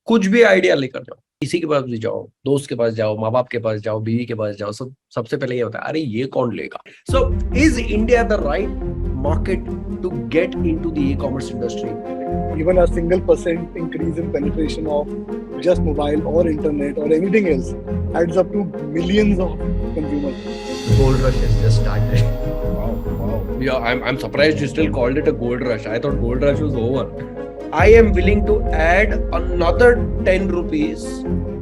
कुछ भी आइडिया लेकर जाओ, किसी के पास भी जाओ, दोस्त के पास जाओ, माँ बाप के पास जाओ, बीवी के पास जाओ, सबसे पहले ये होता है, अरे ये कौन लेगा? So is India the right market to get into the e-commerce industry? Even a single % increase in penetration of just mobile or internet or anything else adds up to millions of consumers. Gold rush has just started. Wow. Yeah, I'm surprised you still called it a gold rush. I thought gold rush was over. I am willing to add another 10 rupees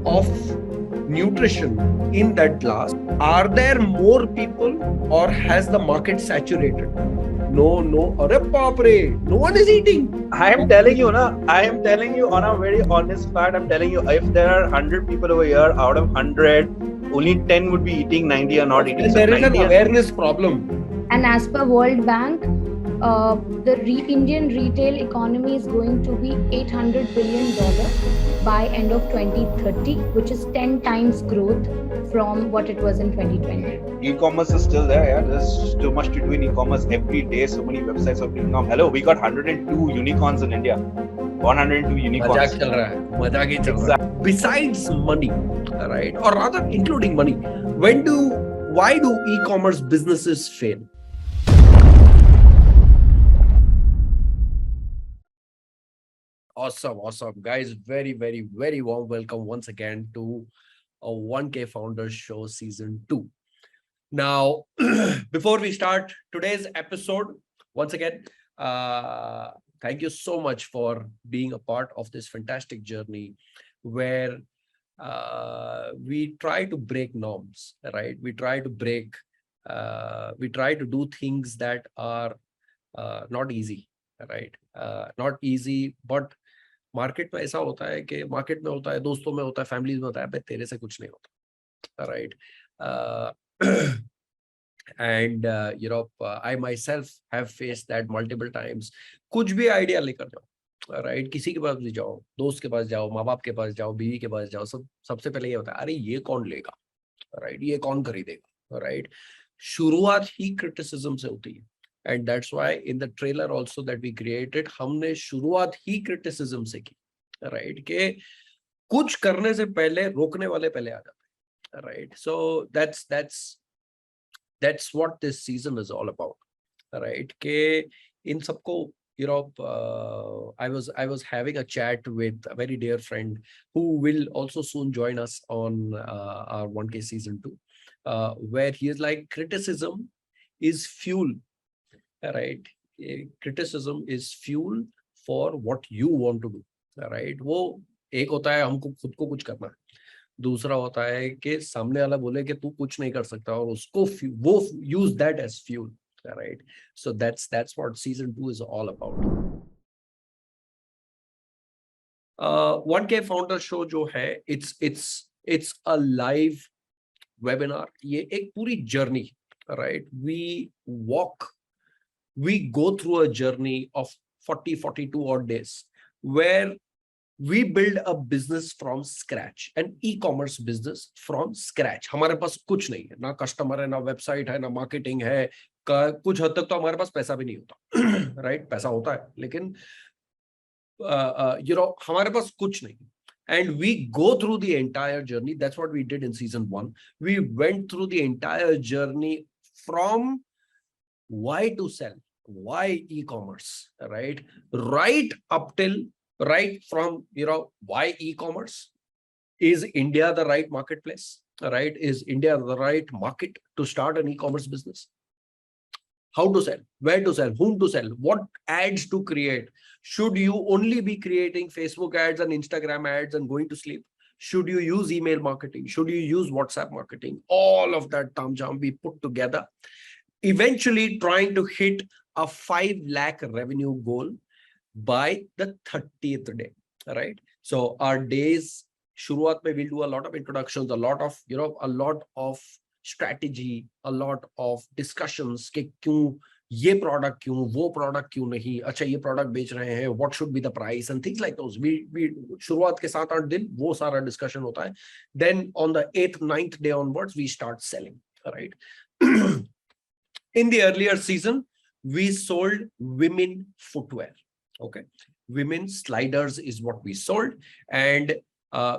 of nutrition in that glass. Are there more people or has the market saturated? No, arre baap re, no one is eating. I am telling you on a very honest fact. I'm telling you, if there are 100 people over here, out of 100, only 10 would be eating, 90 are not eating. And there is an awareness problem. And as per World Bank, the Indian retail economy is going to be $800 billion by end of 2030, which is 10 times growth from what it was in 2020. E-commerce is still there. Yeah, there's too much to do in e-commerce every day. So many websites are being come. Hello, we got 102 unicorns in India. 102 unicorns. मजाक चल रहा है, मजाक ही चल रहा है. Besides money, right, or rather including money, why do e-commerce businesses fail? Awesome. Guys, very, very, very warm welcome once again to a 1K Founders Show Season 2. Now, before we start today's episode, once again, thank you so much for being a part of this fantastic journey where we try to break norms, right? We try to do things that are not easy, right? Not easy, but market में ऐसा होता है कि market में होता है, दोस्तों में होता है, फैमिलीज में होता है, तेरे से कुछ नहीं होता, right? And I myself have faced that multiple times. कुछ भी आइडिया लेकर जाओ, राइट? किसी के पास भी जाओ, दोस्त के पास जाओ, माँ बाप के पास जाओ, बीवी के पास जाओ, सबसे पहले ये होता है, अरे ये कौन लेगा, राइट? ये कौन खरीदेगा, राइट? शुरुआत ही क्रिटिसिज्म से होती है. And that's why in the trailer also that we created, हमने शुरुआत ही criticism से की, right? कि कुछ करने से पहले रोकने वाले पहले आ जाते हैं, right? So that's what this season is all about, right? कि इन सबको, I was having a chat with a very dear friend who will also soon join us on our 1K season 2, where he is like, criticism is fuel. Right, criticism is fuel for what you want to do, right? वो एक होता है हमको खुद को कुछ करना है, दूसरा होता है कि सामने वाला बोले कि तू कुछ नहीं कर सकता और उसको वो use that as fuel, right? So that's what season 2 is all about. 1K Founder Show जो है, it's a live webinar. ये एक पूरी journey, right? We go through a journey of 42 odd days where we build a business from scratch, an e-commerce business from scratch. हमारे पास कुछ नहीं है, ना कस्टमर है, ना वेबसाइट है, ना मार्केटिंग है, कुछ हद तक तो हमारे पास पैसा भी नहीं होता, राइट? पैसा होता है लेकिन हमारे पास कुछ नहीं. And we go through the entire journey. That's what we did in season 1. We went through the entire journey from why to sell, why e-commerce, right? Right up till, right from, why e-commerce? Is India the right marketplace, right? Is India the right market to start an e-commerce business? How to sell, where to sell, whom to sell, what ads to create? Should you only be creating Facebook ads and Instagram ads and going to sleep? Should you use email marketing? Should you use WhatsApp marketing? All of that tamjam we put together, eventually trying to hit a 5 lakh revenue goal by the 30th day, right? So our days, shuruat mein we'll do a lot of introductions, a lot of strategy, a lot of discussions कि क्यों ये product क्यों, वो product क्यों नहीं, अच्छा ये product बेच रहे हैं, what should be the price and things like those. We शुरुआत के 7-8 दिन वो सारा discussion होता है. Then on the 8th, 9th day onwards, we start selling, right? In the earlier season, we sold women footwear, okay? women's sliders is what we sold. And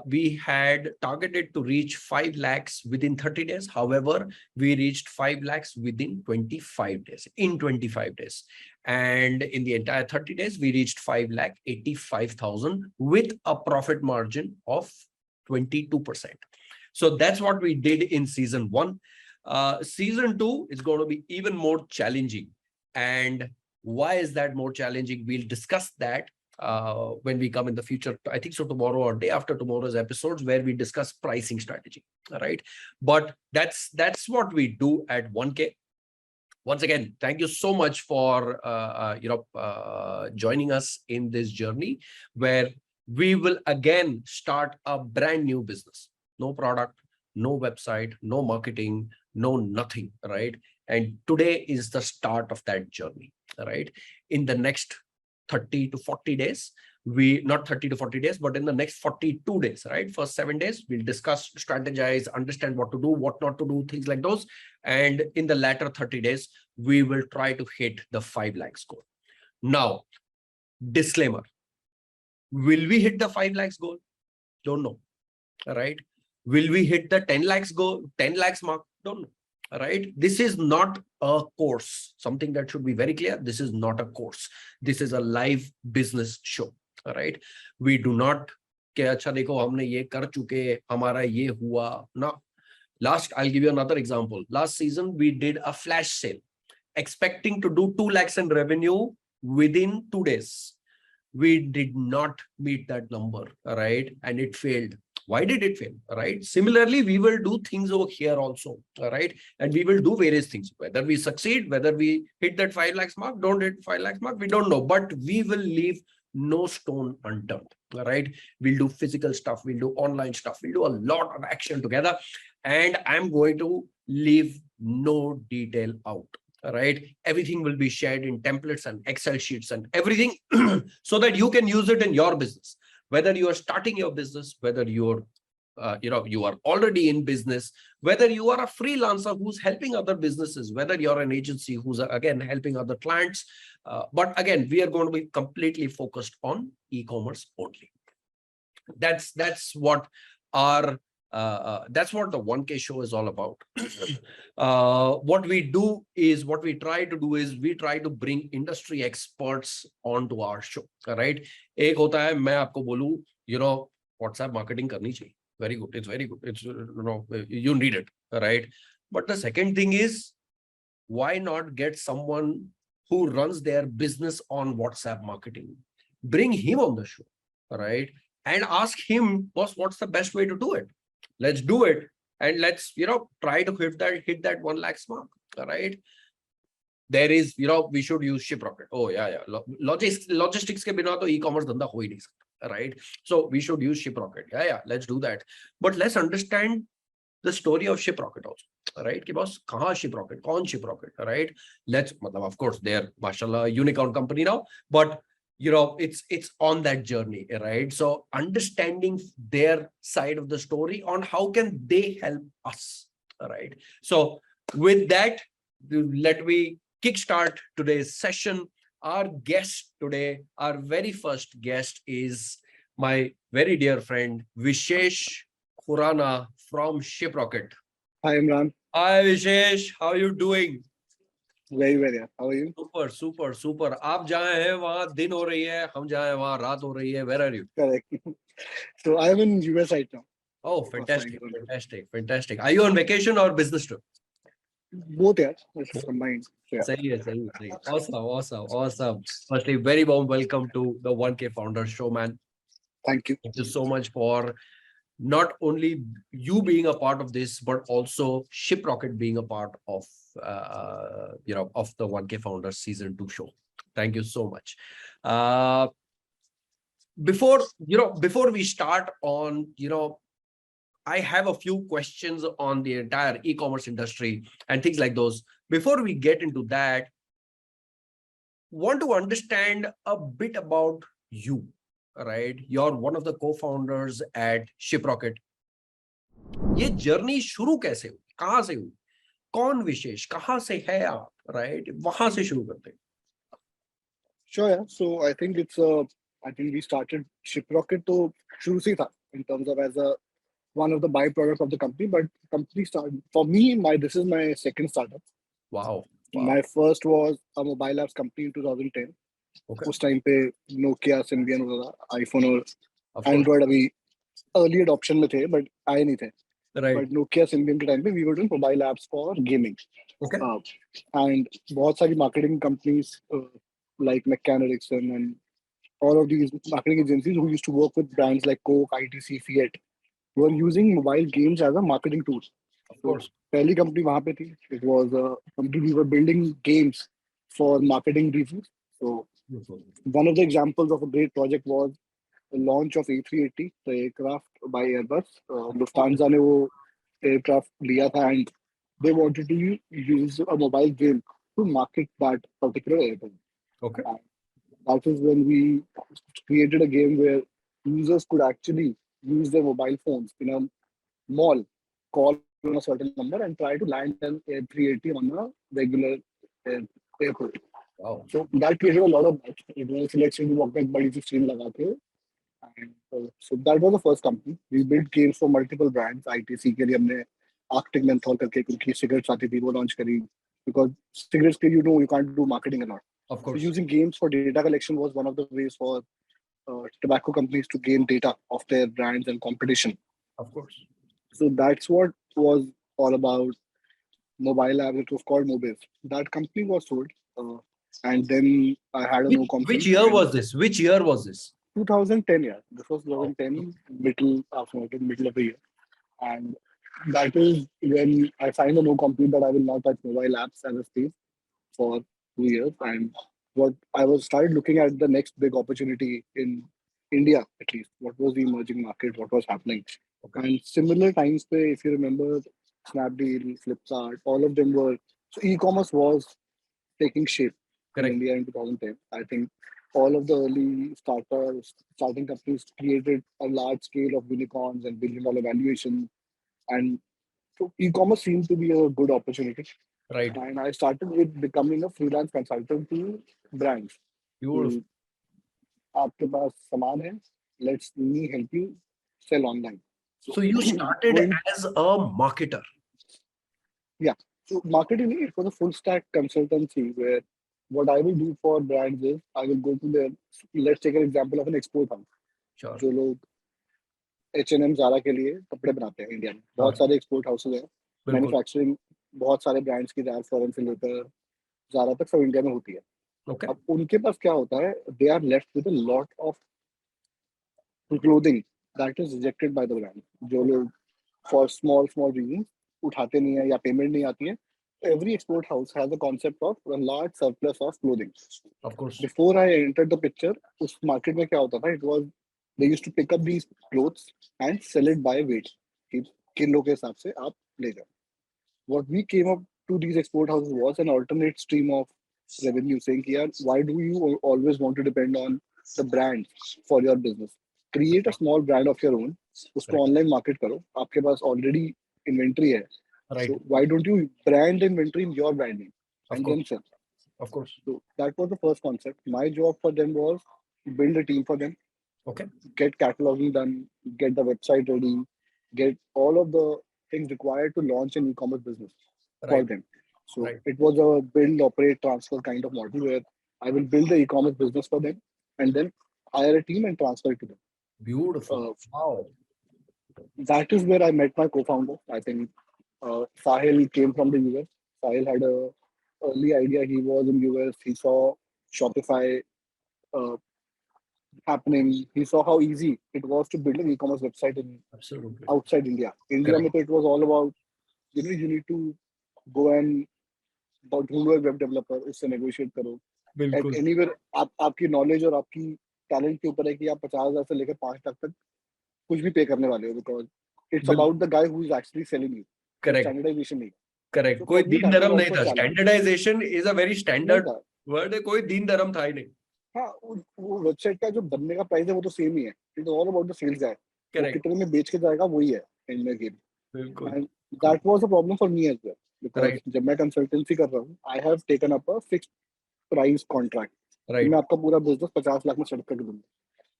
we had targeted to reach 5 lakhs within 30 days. However, we reached 5 lakhs within 25 days, in 25 days. And in the entire 30 days, we reached 5,85,000 with a profit margin of 22%. So that's what we did in season 1. Season 2 is going to be even more challenging. And why is that more challenging? We'll discuss that when we come in the future. I think so tomorrow or day after tomorrow's episodes, where we discuss pricing strategy. All right. But that's what we do at 1K. Once again, thank you so much for joining us in this journey, where we will again start a brand new business. No product, no website, no marketing, no nothing, right? And today is the start of that journey, right? In the next 30 to 40 days, not 30 to 40 days, but in the next 42 days, right? First 7 days, we'll discuss, strategize, understand what to do, what not to do, things like those. And in the latter 30 days, we will try to hit the 5 lakhs goal. Now, disclaimer, will we hit the 5 lakhs goal? Don't know, right? Will we hit the 10 lakhs goal, 10 lakhs mark? Don't know. Right? This is not a course. Something that should be very clear. This is not a course. This is a live business show. All right. We do not कि अच्छा देखो हमने ये कर चुके, हमारा ये हुआ. No. I'll give you another example. Last season we did a flash sale, expecting to do 2 lakhs in revenue within 2 days. We did not meet that number, right? And it failed. Why did it fail? Right? Similarly, we will do things over here also, right? And we will do various things. Whether we succeed, whether we hit that 5 lakhs mark, don't hit 5 lakhs mark, we don't know. But we will leave no stone unturned, right? We'll do physical stuff, we'll do online stuff, we'll do a lot of action together. And I'm going to leave no detail out. Right? Everything will be shared in templates and Excel sheets and everything so that you can use it in your business. Whether you are starting your business, whether you're, you are already in business, whether you are a freelancer who's helping other businesses, whether you're an agency who's again helping other clients. But again, we are going to be completely focused on e-commerce only. That's what our that's what the 1K show is all about. What we try to do is we try to bring industry experts onto our show, right? एक होता है मैं आपको बोलूं, WhatsApp marketing करनी चाहिए. Very good. It's very good. It's, you need it, right? But the second thing is, why not get someone who runs their business on WhatsApp marketing? Bring him on the show, right? And ask him, boss, what's the best way to do it? Let's do it. And let's, try to hit that 1 lakhs mark, right? There is, we should use ShipRocket. Oh, yeah. Logistics ke bina to e-commerce dhanda ho hi nahi sakta, right? So we should use ShipRocket. Yeah, let's do that. But let's understand the story of ShipRocket also, right? Ki boss, kahan ShipRocket? Kaun ShipRocket, right? Of course, they're, mashallah, unicorn company now, but it's on that journey, right? So understanding their side of the story on how can they help us, right? So with that, let me kickstart today's session. Our guest today, our very first guest is my very dear friend, Vishesh Khurana from ShipRocket. Hi, Imran. Hi, Vishesh. How are you doing? Very, very. How are you? Super. आप जहाँ हैं वहाँ दिन हो रही है, हम जहाँ हैं वहाँ रात हो रही है. Where are you? Correct. So I'm in US right now. Oh, fantastic. Are you on vacation or business trip? Both, yeah. It's combined. So, yeah. Sahi hai. Awesome. Firstly, very warm welcome to the 1K Founders Show, man. Thank you. Thank you so much for not only you being a part of this, but also ShipRocket being a part of of the 1K Founders Season 2 show. Thank you so much. Before we start on, I have a few questions on the entire e-commerce industry and things like those. Before we get into that, want to understand a bit about you, right? You're one of the co-founders at ShipRocket. ये journey शुरू कैसे हुई, कहाँ से हुई, कौन विशेष, कहाँ से है आप, right? वहां से शुरू करते हैं. Sure, yeah. So I think it's a I think we started Shiprocket to शुरू से ही था in terms of as a one of the byproducts of the company. But company started for me. This is my second startup. Wow. My first was a mobile apps company in 2010. Okay. उस time पे Nokia Symbian होता था, iPhone और Of course. Android अभी early adoption में थे, but आए नहीं थे. Right. But Nokia Symbian के टाइम पे we were doing mobile apps for gaming. Okay. And बहुत सारी marketing companies like McCann Erickson and all of these marketing agencies who used to work with brands like Coke, ITC, Fiat were using mobile games as a marketing tool. Of course. पहली company वहाँ पे थी. It was a company we were building games for marketing reasons. So one of the examples of a great project was the launch of A380, the aircraft by Airbus. Lufthansa ने वो aircraft लिया था and they wanted to use a mobile game to market that particular airplane. Okay. And that is when we created a game where users could actually use their mobile phones in a mall, call on a certain number and try to land an A380 on a regular airport. Wow. So that created a lot of buzz. It was selection walk back body stream लगा के. And so that was the first company. We built games for multiple brands. ITC के लिए हमने Arctic Menthol करके उनकी cigarettes आती थी वो launch करी. Because cigarettes के you can't do marketing a lot. Of course. So using games for data collection was one of the ways for tobacco companies to gain data of their brands and competition. Of course. So that's what was all about mobile app. It was called Mobiz. That company was sold. And then I had a no conference. Which year was this? 2010, yeah. This was 2010, middle of the year. And that is when I signed a no compete that I will not touch mobile apps as a space for 2 years. And what I was started looking at the next big opportunity in India, at least. What was the emerging market? What was happening? Okay. And similar times, if you remember, Snapdeal, Flipkart, all of them were. So e-commerce was taking shape in India in 2010. I think all of the early starting companies created a large scale of unicorns and billion-dollar valuation. And so e-commerce seemed to be a good opportunity. Right. And I started with becoming a freelance consultant to brands. Beautiful. आपके पास सामान है, let's me help you sell online. So you started as a marketer. Yeah. So marketing, it was a full stack consultancy where what I will do for brands is I will go to their, let's take an example of an export house. Sure. जो लोग H&M Zara के लिए कपड़े बनाते हैं India में, बहुत सारे एक्सपोर्ट हाउसेज हैं, मैन्युफैक्चरिंग बहुत सारे ब्रांड्स की रैप फॉरेन से लेकर Zara तक सब इंडिया में होती है. Okay. अब उनके पास क्या होता है, they are left with a lot of clothing that is rejected by the brand. जो लोग for small reasons उठाते नहीं है या पेमेंट नहीं आती है. Every export house has a concept of a large surplus of clothing. Of course. Before I entered the picture, उस market में क्या होता था? It was they used to pick up these clothes and sell it by weight. Kilo के हिसाब से आप ले जाओ. What we came up to these export houses was an alternate stream of revenue, saying कि यार, why do you always want to depend on the brand for your business? Create a small brand of your own. उसको online market करो. आपके पास already inventory है. Right. So why don't you brand inventory in your brand name and then sell? Of course. So that was the first concept. My job for them was build a team for them. Okay. Get cataloging done, get the website ready, get all of the things required to launch an e-commerce business for them. So it was a build, operate, transfer kind of model where I will build the e-commerce business for them and then hire a team and transfer it to them. Beautiful. Wow. That is where I met my co-founder. I think Sahil came from the US. Sahil had a early idea. He was in US. He saw Shopify happening. He saw how easy it was to build an e-commerce website in outside India. India, it was all about, you need to go and ढूंढो एक web developer, उससे negotiate करो. At anywhere, आपकी knowledge और आपकी talent के ऊपर है कि आप 50,000 से लेकर 5 लाख तक कुछ भी पे करने वाले हो, because it's about the guy who is actually selling you. Correct. Standardization नहीं. Correct. कोई दीन धर्म नहीं था. Standardization is a very standard word है. कोई दीन धर्म था ही नहीं. हाँ, वो वेबसाइट का जो बनने का प्राइस है वो तो सेम ही है. It's all about the sales guy. कितने में बेच के जाएगा वही है एंड में गेम. बिल्कुल. And that was a problem for me as well. Because जब मैं कंसल्टेंसी कर रहा हूँ, I have taken up a fixed price contract. मैं आपका पूरा बिजनेस 50 लाख में सेट कर दूंगा.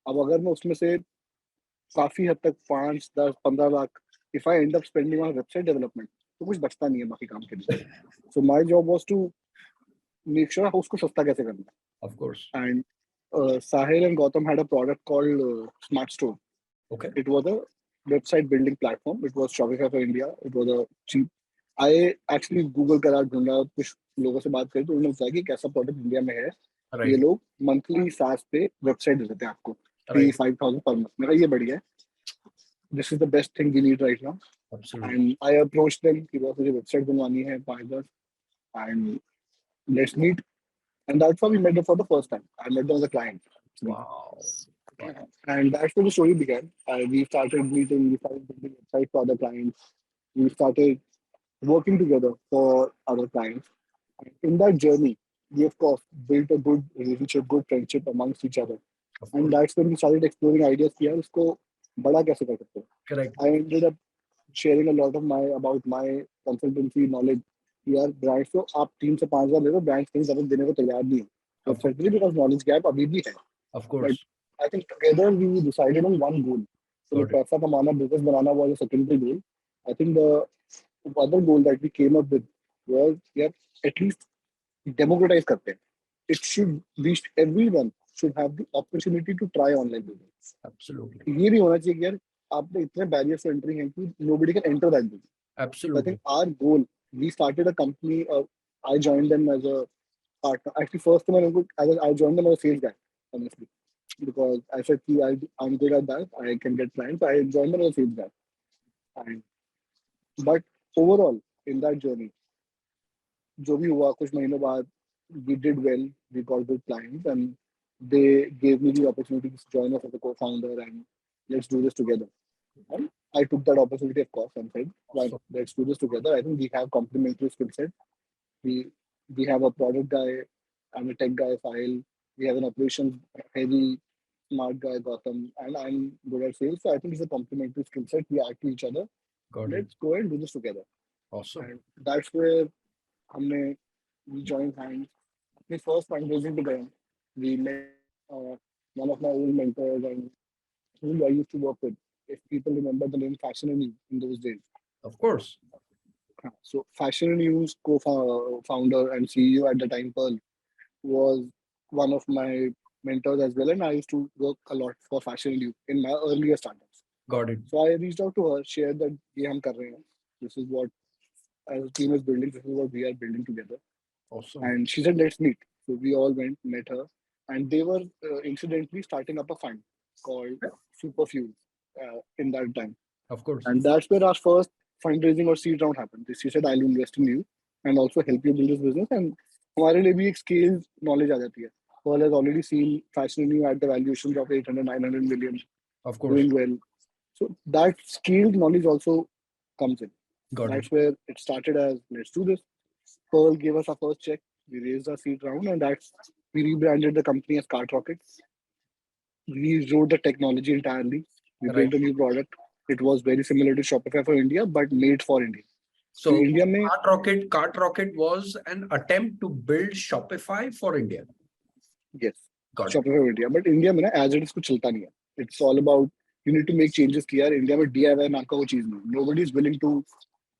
अब अगर मैं उसमें से काफी हद तक 5, 10, 15 lakh if I end up spending on website development, तो कुछ बचता नहीं है बाकी काम के लिए. So my job was to make sure उसको सस्ता कैसे करना है. Of course. And Sahil and Gautam had a product called Smart Store. Okay. It was a website building platform. It was Shopify for India. It was a cheap. I actually Google करा ढूंढा कुछ लोगों से बात करी तो उन्होंने बताया कि कैसा प्रोडक्ट इंडिया में है. ये Right. लोग मंथली SaaS पे वेबसाइट देते हैं आपको Right. 3-5 thousand per month. मेरा ये बढ़िया है. This is the best thing we need right now. Absolutely. And I approached them कि बस मुझे वेबसाइट बनवानी है 5-10 and let's meet. And that's how we met them for the first time. I met them as a client. Wow. And that's where the story began. We started meeting, we started building websites for other clients. We started working together for other clients. And in that journey, we of course built a good relationship, good friendship amongst each other. Of And course. that's when we started exploring ideas कि यार इसको बड़ा कैसे कर सकते हैं. Correct. I ended up sharing a lot of about my consultancy knowledge. यार brands को आप 3 से 5 बार दे दो, ब्रांड्स कहीं ज्यादा देने को तैयार नहीं है. Certainly because knowledge gap अभी भी है. Of course. I think together we decided on one goal. So Got it. पैसा कमाना, business banana was a secondary goal. I think the other goal that we came up with was yeah, at least democratize करते हैं. It should reach everyone should have the opportunity to try online business. Absolutely. ये भी होना चाहिए कि यार आप में इतने barriers to entry हैं कि nobody can enter that business. So I Absolutely. think our goal, we started a company. I joined them as a partner. Actually, first time I joined them as a sales guy, honestly, because I said I'm good at that. I can get clients. I joined them as a sales guy. And, but overall, in that journey, जो भी हुआ कुछ महीनों बाद, we did well. We got good clients, and they gave me the opportunity to join us as a co-founder, and let's do this together. And I took that opportunity, of course, and said, right, let's do this together. I think we have complementary skill set. We have a product guy, I'm a tech guy, Sahil. We have an operations heavy, smart guy, Gautam, and I'm good at sales. So I think it's a complementary skill set. We add to each other. Got it. Let's go and do this together. Awesome. And that's where we joined hands. My first fundraising began. We met one of my old mentors and who I used to work with. If people remember the name Fashion and You in those days. Of course. So Fashion and You's co-founder and CEO at the time, Pearl, was one of my mentors as well. And I used to work a lot for Fashion and You in my earlier startups. Got it. So I reached out to her, shared that ये हम कर रहे हैं. This is what as a team is building. This is what we are building together. Awesome. And she said, let's meet. So we all went, met her. And they were incidentally starting up a fund called Superfuel in that time. Of course. And that's where our first fundraising or seed round happened. She said, I'll invest in you and also help you build this business. And हमारे लिए भी एक scale knowledge आ जाती है. Pearl has already seen Fashion and You at the valuations of 800, 900 million. Of course. Doing well. So that scaled knowledge also comes in. Got That's it. where it started as, let's do this. Pearl gave us our first check. We raised our seed round and we rebranded the company as Cart Rocket. We wrote the technology entirely. We built a new product. It was very similar to Shopify for India, but made for India. So India में Cart Rocket was an attempt to build Shopify for India. yes, Got it. Shopify for India, but India में ना as it is कुछ चलता नहीं है. It's all about you need to make changes. कि यार India में DIY नाम का वो चीज नहीं. Nobody is willing to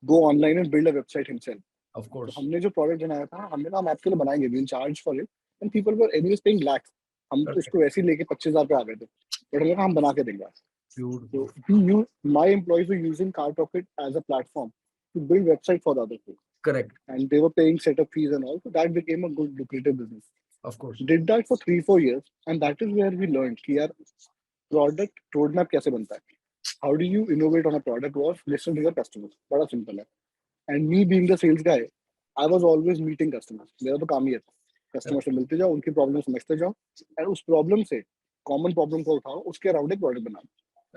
go online and build a website himself. Of course. तो हमने जो प्रोडक्ट बनाया था हमने कहा हम आपके लिए बनाएंगे. We'll charge for it, and people were anyways paying lakhs. हम तो इसको ऐसे ही लेके 25,000 पे आ गए थे. But हमने कहा हम बना के देंगे. Beautiful. So my employees were using Cart Rocket as a platform to build website for the other people. Correct. And they were paying setup fees and all. So that became a good lucrative business. Of course. Did that for 3-4 years, and that is where we learned कि यार product roadmap कैसे बनता है. How do you innovate on a product was listen to your customers. बड़ा simple है. And me being the sales guy, I was always meeting customers. मेरा तो काम ही है. Customer से मिलते जाओ, उनकी problem समझते जाओ, and उस problem से common problem को उठाओ, उसके around एक product बनाओ.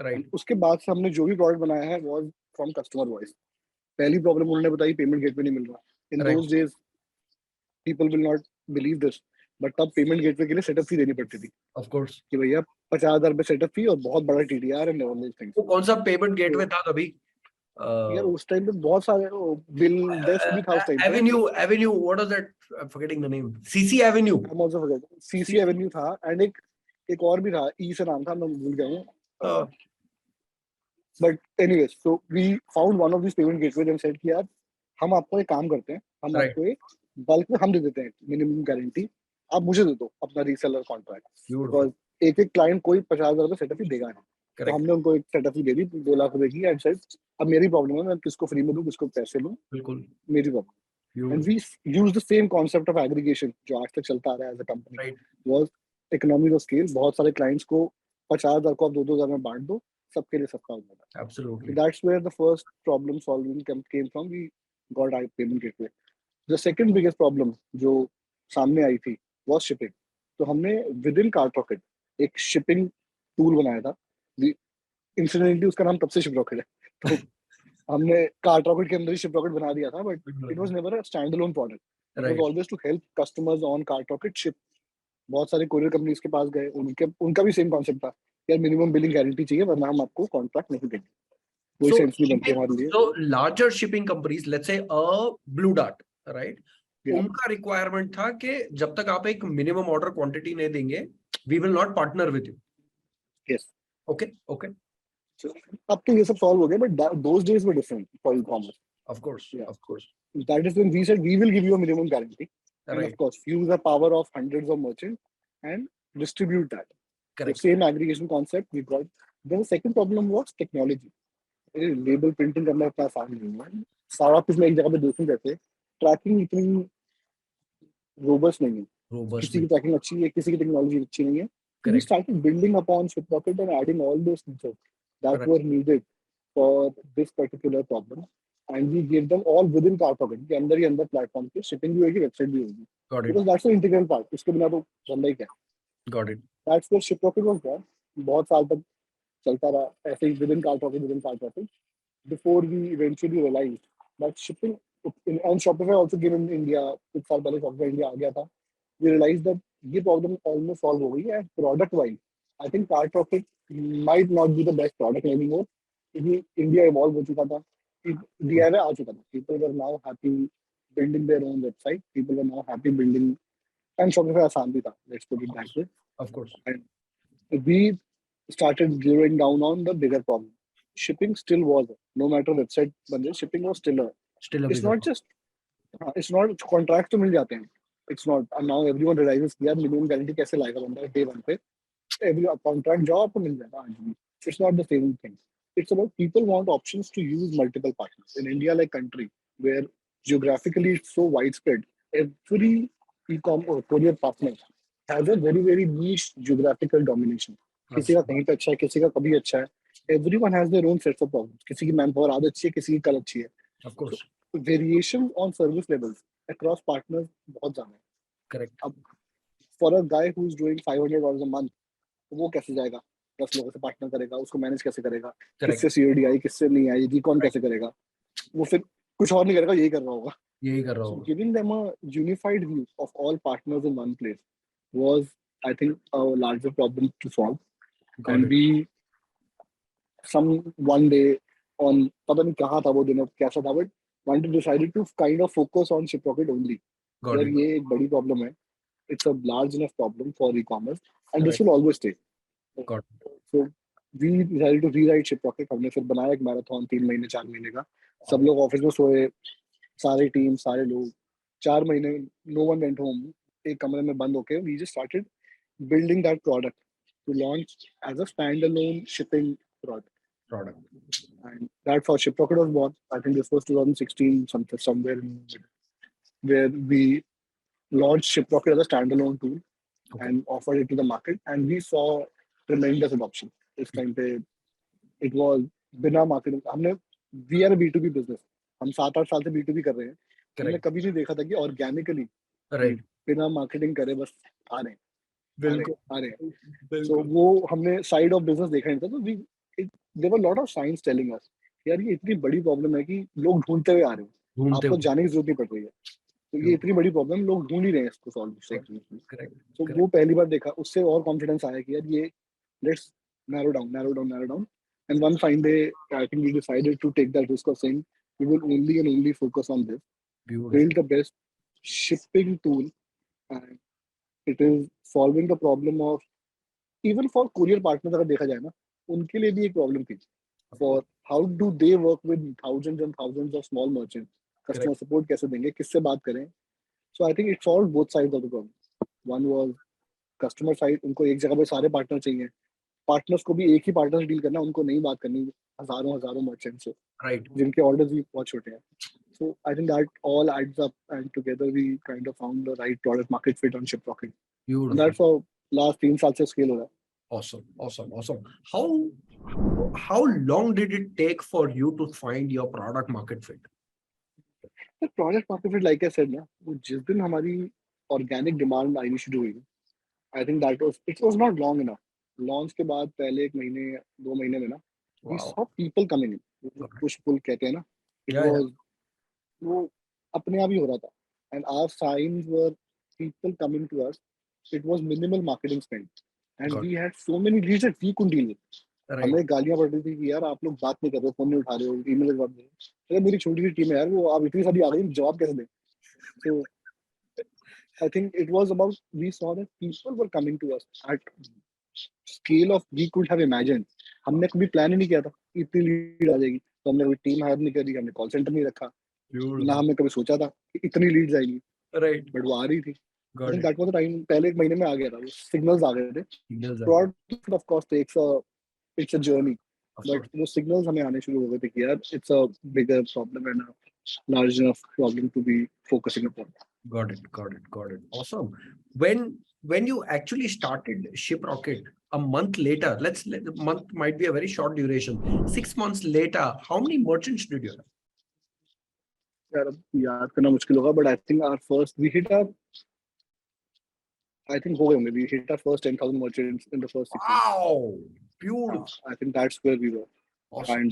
Right. And उसके बाद से हमने जो भी product बनाया है was from customer voice. पहली problem उन्होंने बताई payment gateway नहीं मिल रहा. In those days, people will not believe this, but तब payment gateway के लिए setup fee देनी पड़ती थी. Of course. कि भैया 50,000 रुपए setup fee और बहुत बड़ा TDR and all these things. वो कौन सा पेमेंट गेटवे था तभी? यार उस टाइम पे बहुत सारे बिल डेस्क भी था उस टाइम पे. Avenue, what was that? I'm forgetting the name. CC Avenue. I'm also forgetting. CC Avenue था and एक एक और भी था, ई से नाम था, मैं भूल गया हूँ. हाँ. But anyways, so we found one of these payment gateways and said कि यार हम आपको एक काम करते हैं, हम Right. आपको एक बल्क में हम दे देते हैं मिनिमम गारंटी, आप मुझे दे दो अपना रीसेलर कॉन्ट्रैक्ट. Beautiful. बिकॉज एक एक क्लाइंट कोई 50,000 रुपये सेटअप ही देगा नहीं. तो Correct. हमने उनको एक सेटअप ही दे दी 2 लाख रुपए की एंड सेड अब मेरी प्रॉब्लम है, मैं किसको फ्री में दूं, किसको पैसे दूं, बिल्कुल. मेरी problem. And Beautiful. We use the same concept of aggregation जो आज तक चलता आ रहा है as a company. Right. Was economy of scale. बहुत सारे क्लाइंट्स को 50,000 को आप 2,000 में बांट दो, सबके लिए सस्ता हो जाता. Absolutely. That's where the first problem solving came from. We got our payment gateway. The second biggest problem जो सामने आई थी was shipping. तो हमने within Cart Rocket एक shipping tool बनाया था. Incidentally उसका नाम तब से Ship Rocket है. तो हमने Cart Rocket के अंदर ही Ship Rocket बना दिया था, but it was never a standalone product. It Right. was always to help customers on Cart Rocket ship. बहुत सारे courier companies के पास गए, उनका भी same concept था यार मिनिमम बिलिंग गारंटी चाहिए वरना हम आपको कॉन्ट्रैक्ट नहीं देंगे. कोई So, सेंस नहीं बनती shipping, हमारे लिए. so larger shipping companies, let's say Blue Dart, right? Yeah. उनका रिक्वायरमेंट था कि जब तक आप एक मिनिमम ऑर्डर क्वांटिटी नहीं देंगे, we will not partner with you. Yes. Okay, okay. So, अब तो ये सब सॉल्व हो गया, but those days were different for e-commerce. Of course, Yeah. of course. That is when we said we will give you a minimum guarantee, and Right. of course use the power of hundreds of merchants and distribute that. Correct. The same aggregation concept we got. Then the second problem was technology. Label printing करना इतना आसान नहीं है. सारा कुछ मैं एक जगह पे देखूं कैसे ट्रैकिंग इतनी रोबस्ट नहीं है. Robust. किसी की ट्रैकिंग अच्छी है, किसी की टेक्नोलॉजी अच्छी नहीं है. We Correct. started building upon ShipRocket and adding all those features that Correct. were needed for this particular problem, and we gave them all within CartRocket के अंदर ही अंदर प्लेटफॉर्म के शिपिंग भी होगी, वेबसाइट भी होगी. Got it. Because that's the integral part. इसके बिना तो बंदा ही क्या. Got it. That's where ShipRocket was born. बहुत साल तक चलता रहा ऐसे ही within CartRocket before we eventually realized that shipping and Shopify also came in India. कुछ साल पहले Shopify India आ गया था. We realized that ये problem almost solve हो गई है. Product wise, I think CartRocket might not be the best product anymore. क्योंकि India evolve हो चुका था. DIY आ चुका था. People were now happy building their own website. People were now happy building, and Shopify आसान भी था. Let's put it that way. Of course. And we started zeroing down on the bigger problem. Shipping still was, no matter website बन जाए, shipping was still a. Still a It's bigger not just, it's not contracts तो मिल जाते हैं. It's not, and now everyone realizes कि यार minimum guarantee कैसे लाएगा बंदा day one पे. Every contract job आपको मिल जाएगा आज भी. It's not the same thing. It's about people want options to use multiple partners. In India, like country where geographically it's so widespread, every e-com or courier partner has a very very niche geographical domination. किसी का कहीं पे अच्छा है, किसी का कभी अच्छा है. Everyone has their own sets of problems. किसी की manpower आज अच्छी है, किसी की कल अच्छी है. Of course. So, variation on service levels across partners बहुत ज़्यादा है. Correct. अब for a guy who's doing $500 a month, वो कैसे जाएगा? 10 लोगों से पार्टनर करेगा, उसको मैनेज कैसे करेगा? Correct. किससे सीओडी आई, किससे नहीं आई, रिकॉन कैसे करेगा? वो फिर कुछ और नहीं करेगा, यही कर रहा होगा. यही कर रहा So हूँ. giving them a unified view of all partners in one place was, I think, a larger problem to solve. Got And it. we, one day on, पता नहीं कहाँ था वो दिन, कैसा था, but one day decided to kind of focus on ShipRocket only. Got यार it. ये एक बड़ी problem है. It's a large enough problem for e-commerce, and this Correct. will always stay. Got So we decided to rewrite ShipRocket. हमने फिर बनाया एक marathon 3 महीने 4 महीने का. सब लोग ऑफिस में सोए, सारे टीम, सारे लोग. 4 महीने no one went home. एक कमरे में बंद होके we just started building that product to launch as a standalone shipping product. And that's how ShipRocket was born. I think this was 2016, somewhere in where we launched ShipRocket as a standalone tool. Okay. And offered it to the market, and we saw tremendous adoption. This time पे it was बिना marketing. हमने we are a B2B business. हम 7-8 साल से B2B कर रहे हैं. हमने Correct. कभी नहीं देखा था कि organically Right. बिना marketing करे बस आ रहे हैं. बिल्कुल. आ रहे हैं. So बिल्कुल. वो हमने side of business देखा नहीं था. तो there were a lot of signs telling us यार ये इतनी बड़ी problem है कि लोग ढूंढते हुए आ रहे हैं. ढूंढते आपको हुए. जाने की जरूरत नहीं पड़ रही है. तो ये इतनी बड़ी प्रॉब्लम लोग ढूंढ ही रहे हैं इसको सॉल्व करने के लिए. Correct. तो Correct. वो पहली बार देखा, उससे और कॉन्फिडेंस आया कि यार ये let's narrow down. And one fine day, I think we decided to take that risk of saying we will only and only focus on this, Beautiful. build the best shipping tool, and it is solving the problem of even for courier partner अगर देखा जाए ना, उनके लिए भी एक problem थी. For how do they work with thousands and thousands of small merchant, customer support कैसे देंगे, किससे बात करें. So I think it solve both sides of the problem. One was customer side, उनको एक जगह पे सारे पार्टनर चाहिए. पार्टनर्स को भी एक ही पार्टनर से डील करना, उनको नहीं बात करनी हजारों हजारों मर्चेंट से, Right. जिनके ऑर्डर्स भी बहुत छोटे हैं. So I think that all adds up, and together we kind of found the right product market fit on ShipRocket. And Beautiful. that's how last 3 साल से scale हो रहा है. Awesome. Awesome. Awesome. How long did it take for you to find your product market fit? The product market fit, like I said ना, वो जिस दिन हमारी organic demand आनी शुरू हुई, I think it was not long enough. Launch के बाद पहले 1 महीने 2 महीने में ना, we Wow. saw people coming in. Push pull कहते हैं ना, it Yeah, was वो अपने आप ही हो रहा था. And our signs were people coming to us. It was minimal marketing spend. And Got we had so many leads that we couldn't deal with. Right. हमें गालियां पड़ रही थी कि यार आप लोग बात नहीं कर रहे हो, फोन नहीं उठा रहे हो, ईमेल जवाब दे रहे हो. अरे मेरी छोटी सी टीम है यार, वो आप इतनी सारी आ गई, जवाब कैसे दें. So I think it was about, we saw that people were coming to us at scale of we could have imagined. हमने कभी प्लान ही नहीं किया था कि इतनी लीड आ जाएगी. तो हमने कोई टीम हायर नहीं करी, हमने कॉल सेंटर नहीं रखा, ना हमने कभी सोचा था कि इतनी लीड्स आएगी. Right. बट वो आ रही थी. I Got think it. that was the time. पहले 1 महीने में आ गया था, सिग्नल्स आ गए थे. Signals are- Product of course takes it's a journey, Of but course. वो signals हमें आने शुरू हो गए थे कि यार it's a bigger problem and a large enough problem to be focusing upon. Got it. Got it. Got it. Awesome. When you actually started ShipRocket a month later, a month might be a very short duration. 6 months later, how many merchants did you have? यार अब याद करना मुश्किल होगा, but I think our first we hit our, I think हो गए होंगे, we hit our first 10,000 merchants in the first 6 months. Wow. Beautiful. I think that's where we were. Awesome.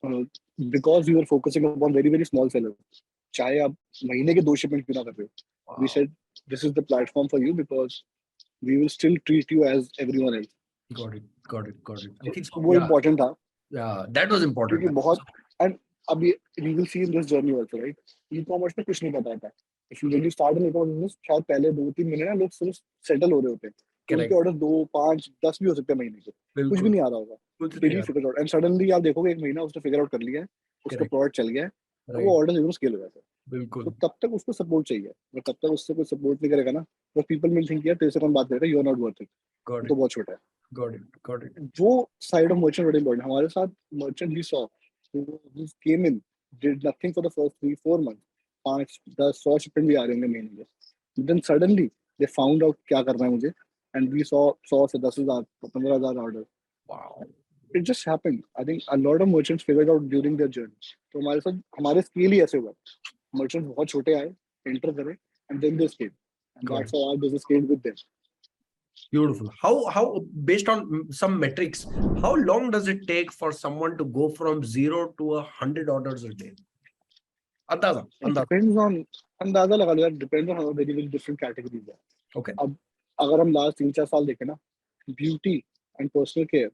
And because we were focusing upon very very small sellers, चाहे आप महीने के 2 shipment क्यों ना कर रहे हो, we Wow. said this is the platform for you because we will still treat you as everyone else. Got it. Got it. Got it. I think so. वो Yeah. important था, Yeah. That was important. क्योंकि बहुत, and अभी we will see in this journey also, right? E-commerce में कुछ नहीं पता था. If you really start an e-commerce business, शायद पहले 2-3 महीने ना लोग सिर्फ settle हो रहे होते हैं. उनके Correct. ऑर्डर 2, 5, 10 भी हो सकते हैं महीने के. कुछ भी बिल्कुल. नहीं आ रहा होगा. कुछ Till नहीं he figures out, and suddenly आप देखोगे 1 महीना उसने figure out कर लिया है, उसका Correct. प्रोडक्ट चल गया है, तो Right. वो ऑर्डर एकदम स्केल हो जाता है. बिल्कुल. तो तब तक उसको सपोर्ट चाहिए. और तब तक उससे कोई सपोर्ट नहीं करेगा ना, तो पीपल विल थिंक यार तेरे से कौन बात करेगा, you are not worth it. Got तो it. बहुत छोटा है. Got it. Got it. वो साइड ऑफ मर्चेंट बड़ी इंपॉर्टेंट. हमारे साथ मर्चेंट भी 100 who came in, did nothing for the first 3-4 months, 5-10-100 shipment भी आ रहे होंगे महीने में. Then suddenly they found out क्या करना है मुझे, and we saw 100 से 10,000 15,000 order. Wow. It just happened. I think a lot of merchants figured out during their journey. तो हमारे साथ हमारे स्केल ही ऐसे हुआ. मर्चेंट बहुत छोटे आए, एंटर करे, and then they scaled. And Got that's how our business scaled with them. Beautiful. How based on some metrics, how long does it take for someone to go from 0 to 100 orders a day? अंदाजा. It depends on, अंदाजा लगा लो यार, depends on how very very different categories है. Okay. अब अगर हम last 3-4 साल देखें ना, beauty and personal care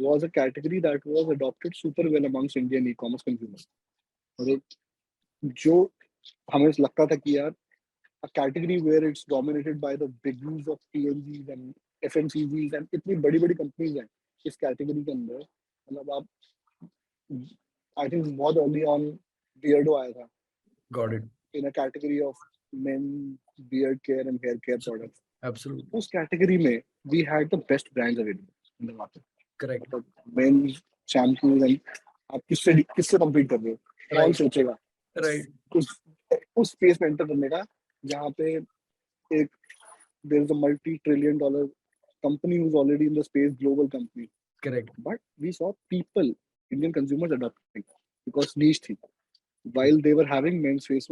was a category that was adopted super well amongst Indian e-commerce consumers. और एक जो हमें लगता था कि यार a category where it's dominated by the biggies of PNGs and FMCGs and इतनी बड़ी बड़ी कंपनीज हैं इस कैटेगरी के अंदर. मतलब आप, I think बहुत early on Beardo आया था Got it. in a category of men beard care and hair care products. Absolutely. उस कैटेगरी में we had the best brands available in the market. Correct. मतलब men's shampoos and आप किससे compete कर रहे हो? कौन Right. सोचेगा Right. उस स्पेस में एंटर करने का, जहाँ पे एक there is a multi-trillion dollar company who's already in the space, global company. Correct. But we saw people, Indian consumers adopting because niche थी. While they were having men's face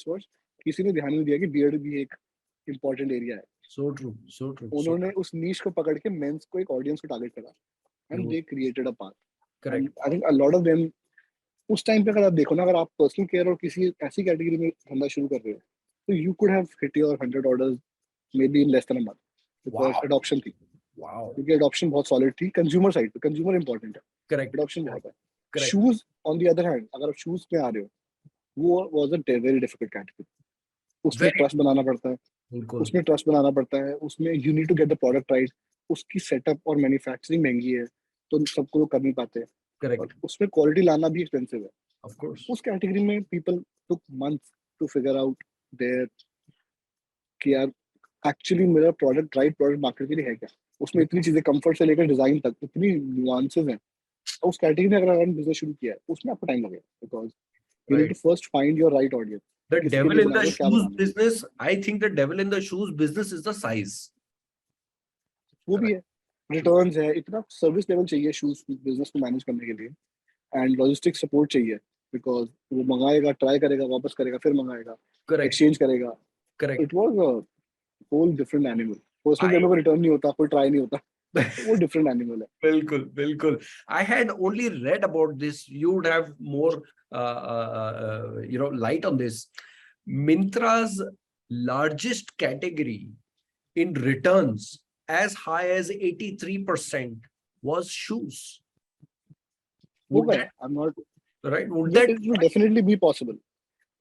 wash, किसी ने ध्यान नहीं दिया कि beard भी एक important area है. So true. So true. So उन्होंने उस niche को पकड़ के men's को एक audience को target करा, and they created a path. correct. And I think a lot of them, उस टाइम पे अगर आप देखो ना, अगर आप पर्सनल केयर और किसी ऐसी कैटेगरी में धंधा शुरू कर रहे हो, तो you could have hit your 100 orders maybe in less than a month because Wow. adoption थी. Wow. क्योंकि adoption बहुत solid थी consumer side पे. Consumer important है, Correct. adoption बहुत है. Correct. Shoes on the other hand, अगर आप shoes पे आ रहे हो, वो was a very difficult category. उसमें Very- trust बनाना पड़ता है, बिल्कुल. उसमें trust बनाना पड़ता है, उसमें you need to get the product right. उसकी सेटअप और मैन्युफैक्चरिंग महंगी है, तो सबको लोग कर नहीं पाते हैं, Correct. और उसमें क्वालिटी लाना भी एक्सपेंसिव है. Of course. उस कैटेगरी में people took months to figure out there कि यार एक्चुअली मेरा प्रोडक्ट राइट प्रोडक्ट मार्केट के लिए है क्या. उसमें इतनी चीजें कंफर्ट से लेकर डिजाइन तक इतनी नुआंसेस हैं. और उस कैटेगरी में अगर आपने बिजनेस शुरू किया है उसमें आपको टाइम लगेगा, because you need Right. To first find your right audience. The किसके devil लिए in बना the रहे हो, क्या shoes बनाना है. business, I think the devil in the shoes business is the size. वो भी है, रिटर्न्स है, इतना सर्विस लेवल चाहिए शूज बिजनेस को मैनेज करने के लिए, एंड लॉजिस्टिक सपोर्ट चाहिए, बिकॉज वो मंगाएगा, ट्राई करेगा, वापस करेगा, फिर मंगाएगा, Correct. एक्सचेंज करेगा. Correct. It was a whole different animal. Personal I level पर रिटर्न नहीं होता, कोई ट्राई नहीं होता, वो डिफरेंट एनिमल है. Bilkul, bilkul. I had only read about this. You would have more, light on this. Mintra's largest category in returns, as high as 83%, was shoes. Would होगा, that, I am not, right? Would that it will definitely be possible,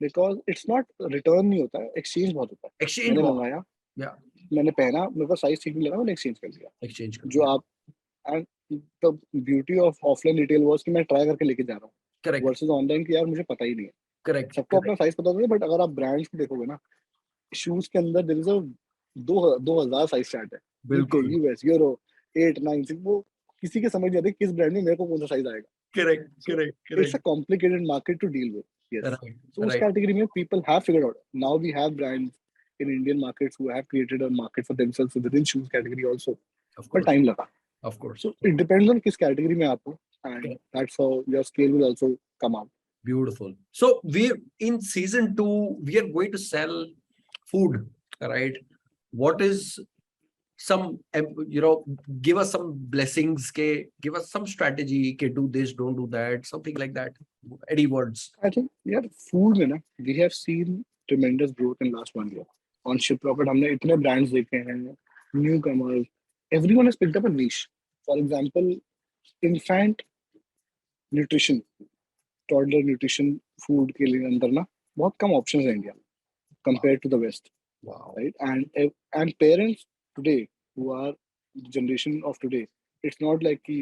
because it's not return नहीं होता है, exchange बहुत होता है. exchange? मैंने बहुत- मंगाया, Yeah, मैंने पहना, मेरे को साइज ठीक नहीं लगा, मैंने एक्सचेंज कर दिया. exchange. जो आप, and the beauty of offline retail was कि मैं ट्राई करके लेके जा रहा हूँ, Correct. वर्सेस ऑनलाइन की यार मुझे पता ही नहीं है. Correct. सबको अपना साइज पता होता है, बट अगर आप ब्रांड्स को देखोगे ना, शूज के अंदर there is a 2000 size chart है. बिल्कुल. यूएस, यूरो, 8, 9, 6, वो किसी के समझ नहीं आती किस ब्रांड में मेरे को कौन सा साइज आएगा. Correct. Correct. It's Correct. A complicated market to deal with. Yes, Right. so उस Right. कैटेगरी में people have figured out. Now we have brands in Indian markets who have created a market for themselves within shoes category also. Of But course. time लगा. Of course. So it depends on किस category में आप हो, and Okay. that's how your scale will also come out. Beautiful. So we in season 2 we are going to sell food, right? What is some give us some blessings, give us some strategy, do this, don't do that, something like that. Any words? I think yeah, food में ना we have seen tremendous growth in last 1 year. On Ship Rocket हमने इतने brands देखे हैं, newcomers, everyone has picked up a niche. For example, infant nutrition, toddler nutrition food के लिए अंदर ना बहुत कम options हैं India compared to the West, Wow. right? And parents today who are the generation of today, it's not like कि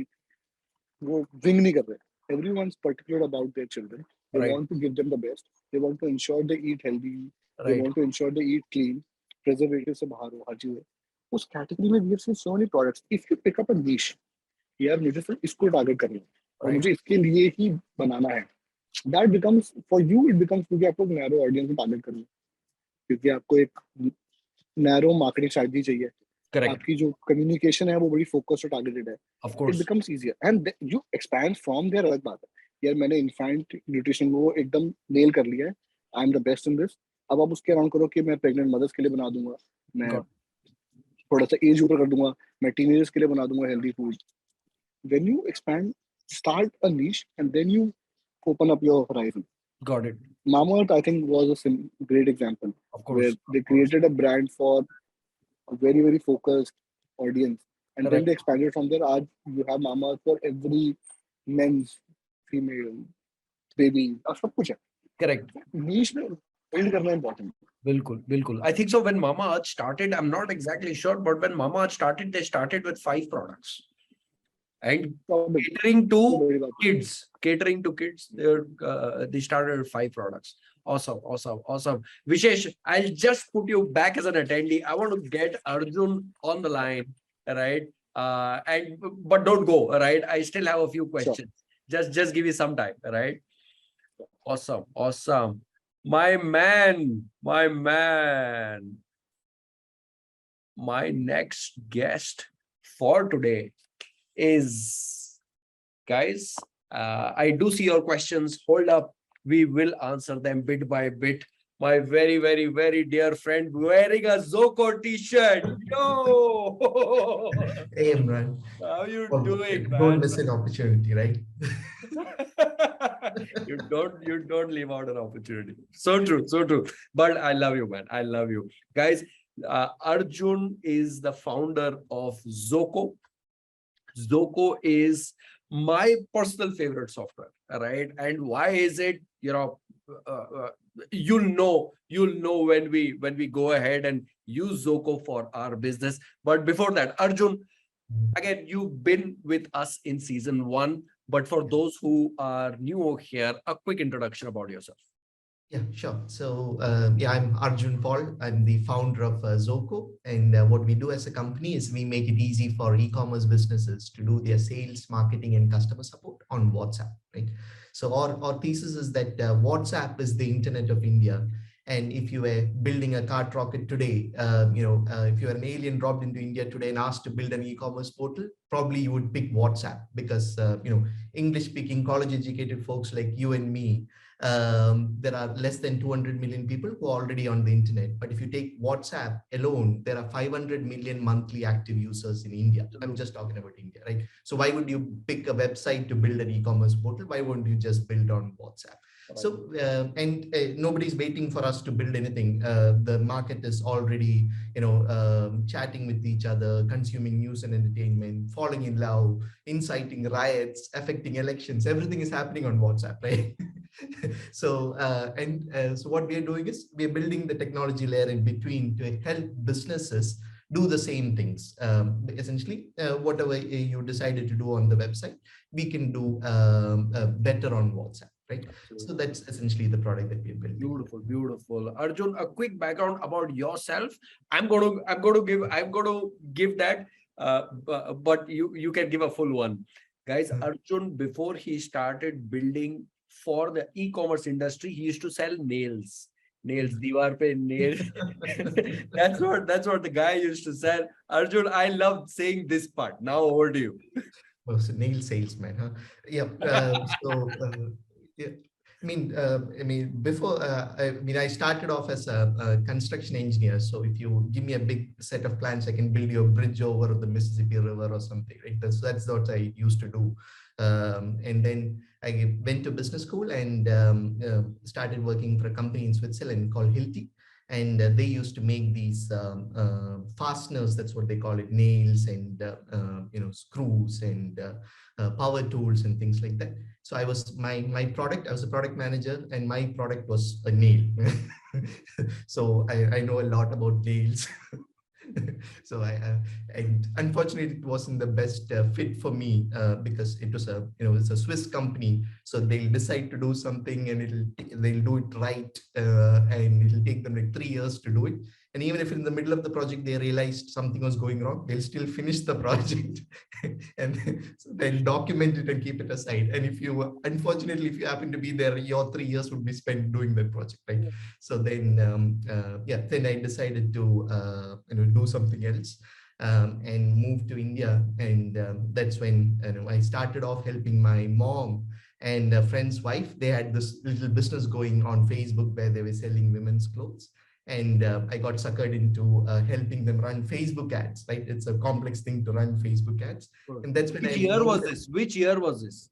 वो wing नहीं कर रहे. Everyone's particular about their children. They Right. want to give them the best. They want to ensure they eat healthy. They Right. want to ensure they eat clean. Preservative से बाहर हो, हर चीज है. उस category में we have seen so many products. If you pick up a niche, यार मुझे सिर्फ इसको टारगेट करना है और Right. मुझे इसके लिए ही बनाना है. That becomes for you. It becomes क्योंकि आपको एक narrow audience को टारगेट करना है, क्योंकि आपको एक narrow marketing strategy चाहिए. Correct. आपकी जो communication है वो बड़ी focused और targeted है. Of It course. becomes easier and you expand from there. अलग बात है यार, मैंने इन्फेंट न्यूट्रिशन को एकदम नेल कर लिया है, I am the best in this. अब आप उसके अराउंड करो कि मैं प्रेग्नेंट मदर्स के लिए बना दूंगा, मैं Got थोड़ा सा एज ऊपर कर दूंगा, मैं टीनेजर्स के लिए बना दूंगा healthy food. When you expand, start a niche and then you open up your horizon. Got it. Mamaearth I think was a great example Of course. where they Of course. created a brand for a very very focused audience, and then Correct. they expanded from there. Aaj you have Mamaearth for every men's, female, baby, और सब कुछ है. Correct. Niche में build करना important. Bilkul, bilkul. I think so. When Mamaearth started, I'm not exactly sure, but when Mamaearth started, they started with 5 products and Probably. catering to बड़ी बात है. kids. They started with 5 products. Awesome. Vishesh, I'll just put you back as an attendee. I want to get Arjun on the line, right? But don't go, right? I still have a few questions. Just give me some time, right? Awesome. My man. My next guest for today is, guys, I do see your questions. Hold up. We will answer them bit by bit. My very, very, very dear friend wearing a Zoko t-shirt. Yo! Hey, Imran. How you Oh, doing, man? don't miss an opportunity, right? you don't leave out an opportunity. So true. But I love you, man. I love you. Guys, Arjun is the founder of Zoko. Zoko is my personal favorite software, right? And why is it? You'll know when we go ahead and use Zoko for our business. But before that, Arjun, Again, you've been with us in season 1, but for those who are new over here, a quick introduction about yourself. Yeah, sure. So, yeah, I'm Arjun Paul. I'm the founder of Zoco. And what we do as a company is we make it easy for e-commerce businesses to do their sales, marketing, and customer support on WhatsApp, right? So our thesis is that WhatsApp is the internet of India. And if you were building a cart rocket today, if you are an alien dropped into India today and asked to build an e-commerce portal, probably you would pick WhatsApp because, English-speaking, college-educated folks like you and me, there are less than 200 million people who are already on the internet. But if you take WhatsApp alone, there are 500 million monthly active users in India. I'm just talking about India, right? So why would you pick a website to build an e-commerce portal? Why won't you just build on WhatsApp? So, nobody's waiting for us to build anything. The market is already, chatting with each other, consuming news and entertainment, falling in love, inciting riots, affecting elections. Everything is happening on WhatsApp, right? So what we are doing is we are building the technology layer in between to help businesses do the same things. Essentially, whatever you decided to do on the website, we can do better on WhatsApp. Right. So that's essentially the product that we're building. Beautiful, beautiful. Arjun, a quick background about yourself. I'm going to give that, but you can give a full one. Guys, Arjun, before he started building for the e-commerce industry, he used to sell nails. Diwar pe nails. That's what the guy used to sell. Arjun, I love saying this part. Now over to you. Oh, so nail salesman, huh? Yeah. Yeah. Before, I started off as a construction engineer. So if you give me a big set of plans, I can build you a bridge over the Mississippi River or something, right? That's what I used to do. And then I went to business school and started working for a company in Switzerland called Hilti. And they used to make these fasteners, that's what they call it, nails and screws and power tools and things like that. So I was I was a product manager, and my product was a nail. So I know a lot about nails. So and unfortunately it wasn't the best fit for me because it was it's a Swiss company, so they'll decide to do something and they'll do it right, and it'll take them like 3 years to do it. And even if in the middle of the project they realized something was going wrong, they'll still finish the project and so they'll document it and keep it aside. And unfortunately, if you happen to be there, your 3 years would be spent doing that project, right? Yeah. So then, then I decided to do something else and move to India. And that's when I started off helping my mom and a friend's wife. They had this little business going on Facebook where they were selling women's clothes. And I got suckered into helping them run Facebook ads, right? It's a complex thing to run Facebook ads. And that's when Which year was this?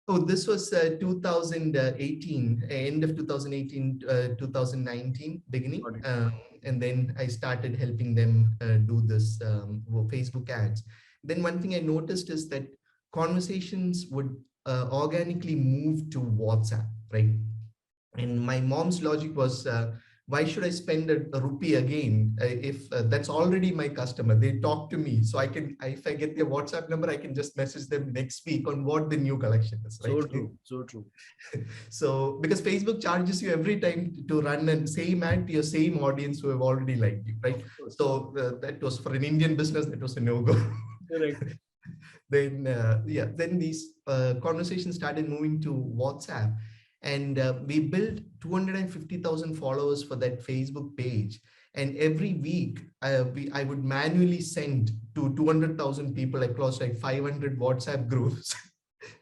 Oh, this was 2018, end of 2018, 2019 beginning. And then I started helping them do this Facebook ads. Then one thing I noticed is that conversations would organically move to WhatsApp, right? And my mom's logic was, why should I spend a rupee again if that's already my customer? They talk to me, so if I get their WhatsApp number, I can just message them next week on what the new collection is. Right? So true. So because Facebook charges you every time to run the same ad to your same audience who have already liked you, right? So that was for an Indian business, that was a no-go. Correct. Then these conversations started moving to WhatsApp. And we built 250,000 followers for that Facebook page. And every week, I would manually send to 200,000 people across like 500 WhatsApp groups,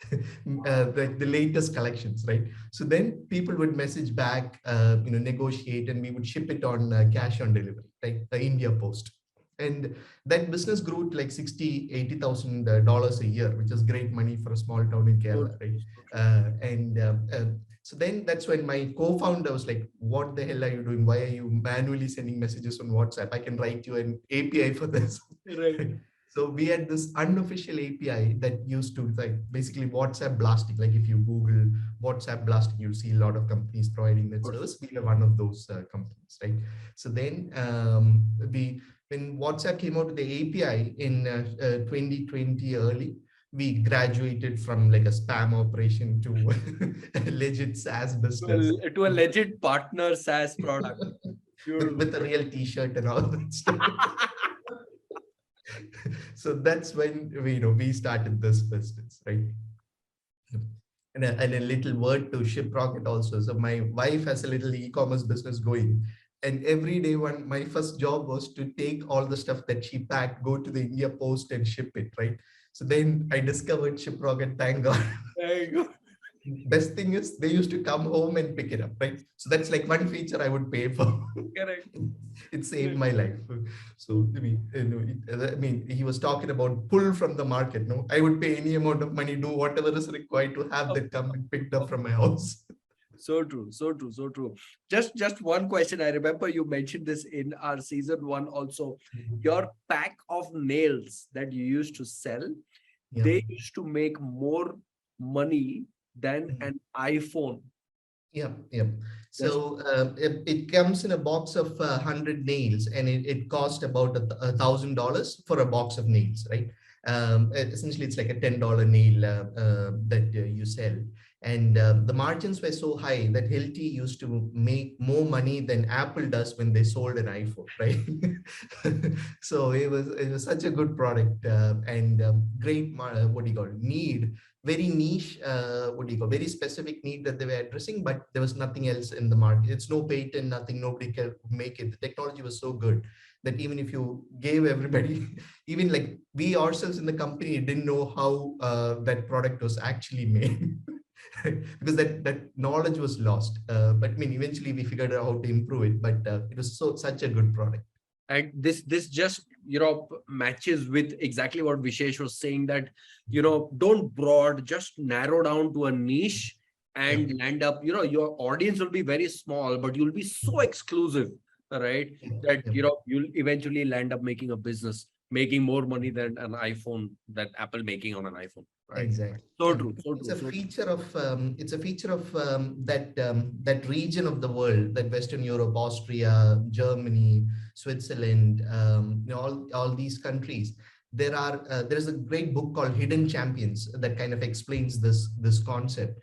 the latest collections, right? So then people would message back, negotiate, and we would ship it on cash on delivery, like the India Post. And that business grew to like $60,000, $80,000 a year, which is great money for a small town in Kerala, right? So then that's when my co-founder was like, what the hell are you doing? Why are you manually sending messages on WhatsApp? I can write you an API for this. Right. So we had this unofficial API that used to like basically WhatsApp blasting. Like if you Google WhatsApp blasting, you'll see a lot of companies providing that service. We were one of those companies, right? So then when WhatsApp came out with the API in 2020 early, we graduated from like a spam operation to a legit SaaS business. To a legit partner SaaS product. with a real t-shirt and all that stuff. So that's when we started this business, right? And a little word to ShipRocket also. So my wife has a little e-commerce business going. And every day my first job was to take all the stuff that she packed, go to the India Post and ship it, right? So then I discovered ShipRocket, thank God. There you go. Best thing is they used to come home and pick it up, right? So that's like one feature I would pay for. Correct. It saved my life. So I mean, he was talking about pull from the market. No, I would pay any amount of money, do whatever is required to have that come and picked up from my house. So true, so true, so true. Just one question. I remember you mentioned this in our season 1 also. Your pack of nails that you used to sell, they used to make more money than an iPhone. Yeah. So it comes in a box of 100 nails, and it cost about $1,000 for a box of nails, right? Essentially, it's like a $10 nail that you sell. And the margins were so high that Hilti used to make more money than Apple does when they sold an iPhone, right? So it was such a good product and great, need. Very niche, very specific need that they were addressing, but there was nothing else in the market. It's no patent, nothing, nobody can make it. The technology was so good that even if you gave everybody, even like we ourselves in the company didn't know how that product was actually made. Because that knowledge was lost. But I mean, eventually we figured out how to improve it, but it was such a good product. And this just matches with exactly what Vishesh was saying, that don't broad, just narrow down to a niche and land up, your audience will be very small, but you'll be so exclusive, right? That you'll eventually land up making a business, making more money than an iPhone that Apple making on an iPhone. Right? Exactly. So true. So it's a feature of that region of the world, that Western Europe, Austria, Germany, Switzerland, all these countries. There's a great book called Hidden Champions that kind of explains this concept.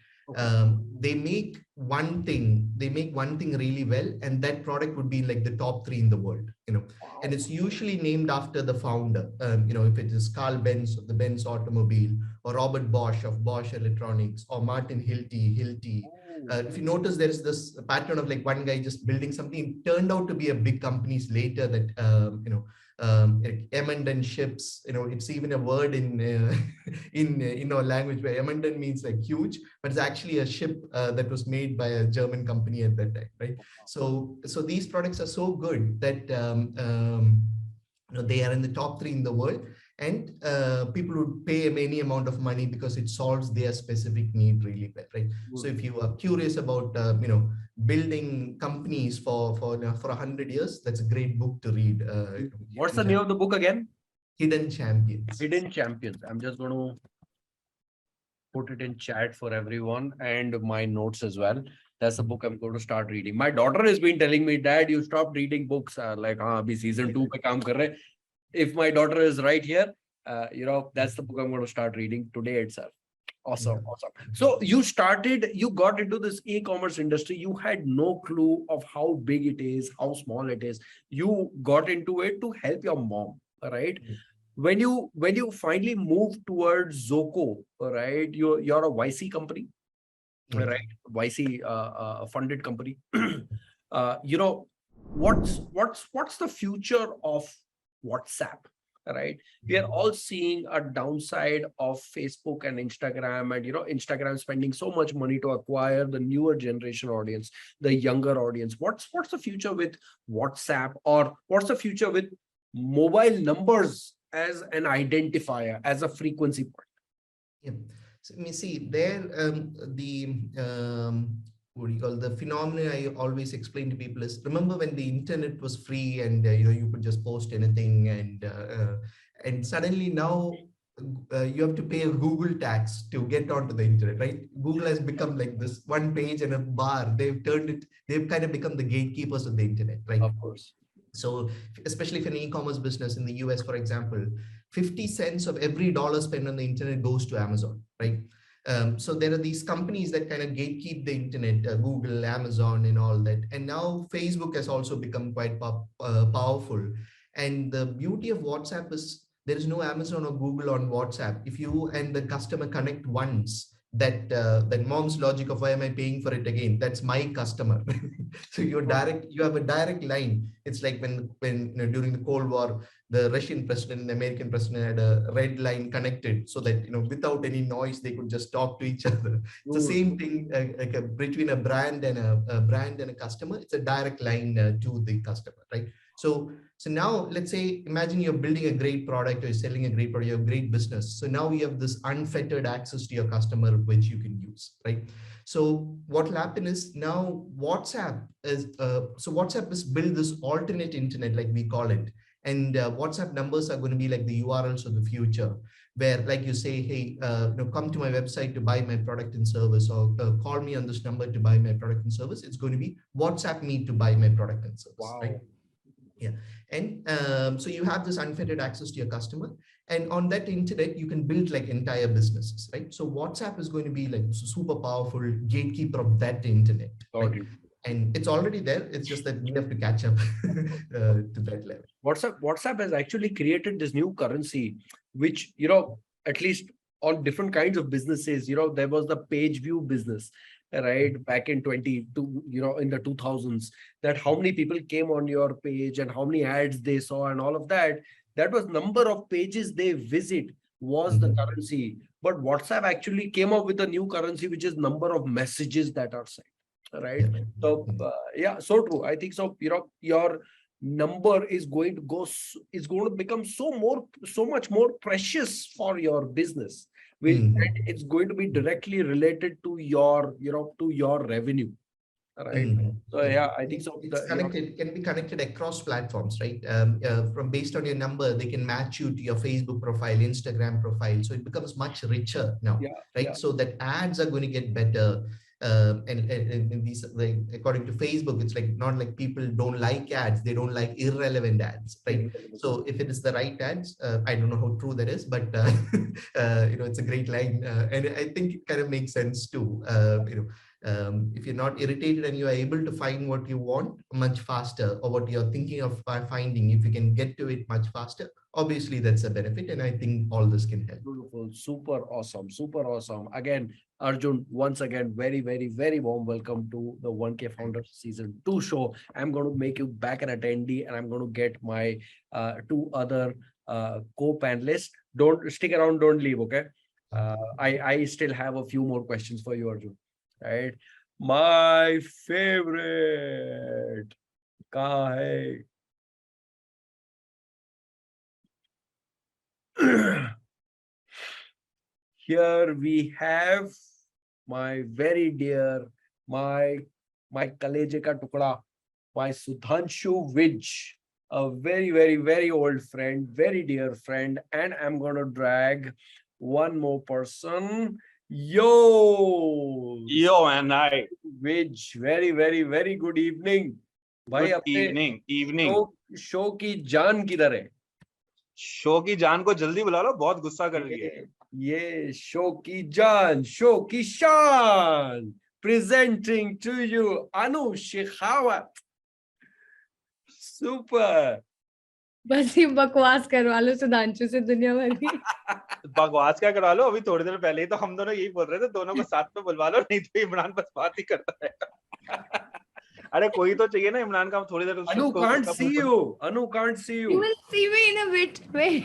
They make one thing really well, and that product would be like the top 3 in the world, and it's usually named after the founder. If it is Carl Benz of the Benz automobile, or Robert Bosch of Bosch Electronics, or Martin Hilti. If you notice, there is this pattern of like one guy just building something. It turned out to be a big companies later that M&N ships. It's even a word in our language where M&N means like huge, but it's actually a ship that was made by a German company at that time, right? So these products are so good that they are in the top 3 in the world. And people would pay any amount of money because it solves their specific need really well, right? So if you are curious about, building companies for 100 years, that's a great book to read. What's the name of the book again? Hidden Champions. Hidden Champions. I'm just going to put it in chat for everyone and my notes as well. That's the book I'm going to start reading. My daughter has been telling me, Dad, you stopped reading books. Like, abhi season 2 pe kaam kar rahe. If my daughter is right here, that's the book I'm going to start reading today itself. Awesome. So you got into this e-commerce industry. You had no clue of how big it is, how small it is. You got into it to help your mom, right? When you finally moved towards Zoco, right? You're a YC company, right? YC funded company. What's the future of WhatsApp, right? We are all seeing a downside of Facebook and Instagram, and Instagram spending so much money to acquire the newer generation audience, the younger audience. What's the future with WhatsApp, or what's the future with mobile numbers as an identifier, as a frequency point? Yeah. So let me see there. The phenomenon I always explain to people is, remember when the internet was free and you could just post anything, And suddenly now you have to pay a Google tax to get onto the internet, right? Google has become like this one page and a bar. They've kind of become the gatekeepers of the internet, right? Of course. So especially for an e-commerce business in the US, for example, 50 cents of every dollar spent on the internet goes to Amazon, right? So there are these companies that kind of gatekeep the internet, Google, Amazon, and all that. And now Facebook has also become quite powerful. And the beauty of WhatsApp is there is no Amazon or Google on WhatsApp. If you and the customer connect once, that mom's logic of why am I paying for it again? That's my customer. So you have a direct line. It's like when during the Cold War, the Russian president and the American president had a red line connected so that without any noise they could just talk to each other. It's the same thing between a brand and a customer. It's a direct line to the customer, right? So now let's say, imagine you're building a great product or you're selling a great product, you have a great business. So now you have this unfettered access to your customer, which you can use, right? So what will happen is now WhatsApp is built this alternate internet, like we call it. And WhatsApp numbers are going to be like the URLs of the future, where like you say, hey, come to my website to buy my product and service, or call me on this number to buy my product and service. It's going to be WhatsApp me to buy my product and service, Wow. right? Yeah. And so you have this unfettered access to your customer, and on that internet, you can build like entire businesses, right? So WhatsApp is going to be like super powerful gatekeeper of that internet. Right? And it's already there. It's just that we have to catch up to that level. WhatsApp has actually created this new currency, which, at least on different kinds of businesses, there was the page view business, right? Back in in the 2000s, that how many people came on your page and how many ads they saw and all of that. That was number of pages they visit was the currency. But WhatsApp actually came up with a new currency, which is number of messages that are sent. Right. So so true. I think so. Your number is going to become so much more precious for your business. And it's going to be directly related to your revenue. Right. So I think so. It's connected. It can be connected across platforms, right? From based on your number, they can match you to your Facebook profile, Instagram profile. So it becomes much richer now, right? So that ads are going to get better. And these, like, according to Facebook, it's like not like people don't like ads, they don't like irrelevant ads, right? So if it is the right ads, I don't know how true that is, but it's a great line, and I think it kind of makes sense too. If you're not irritated and you are able to find what you want much faster, or what you're thinking of finding, if you can get to it much faster, obviously that's a benefit, and I think all this can help. Beautiful, super awesome. Again, Arjun, once again, very, very, very warm welcome to the 1K Founders Season 2 show. I'm going to make you back an attendee, and I'm going to get my two other co-panelists. Don't stick around, don't leave, okay? I still have a few more questions for you, Arjun. Right? My favorite. Kahan hai? Here we have my very dear, my kaleje ka tukda, my Sudhanshu Wij, a very, very, very old friend, very dear friend, and I'm going to drag one more person. Yo, man, hi. Wij, very, very, very good evening. Good evening. Show की जान किधर है? Show की जान को जल्दी बुला लो, बहुत गुस्सा कर रही है. ये शो की जान, शो की शान, presenting to you Annu Shekhawat. Super. बस ही बकवास करवा लो सुधांशु से दुनिया भर की. बकवास क्या करवा लो? अभी थोड़ी देर पहले ही तो हम दोनों यही बोल रहे थे, दोनों को साथ में बुलवा लो, नहीं तो इमरान बस बात ही करता है. अरे कोई तो चाहिए ना इमरान का, हम थोड़ी देर. Anu can't see you. Anu can't see you. You will see me in a bit. Wait.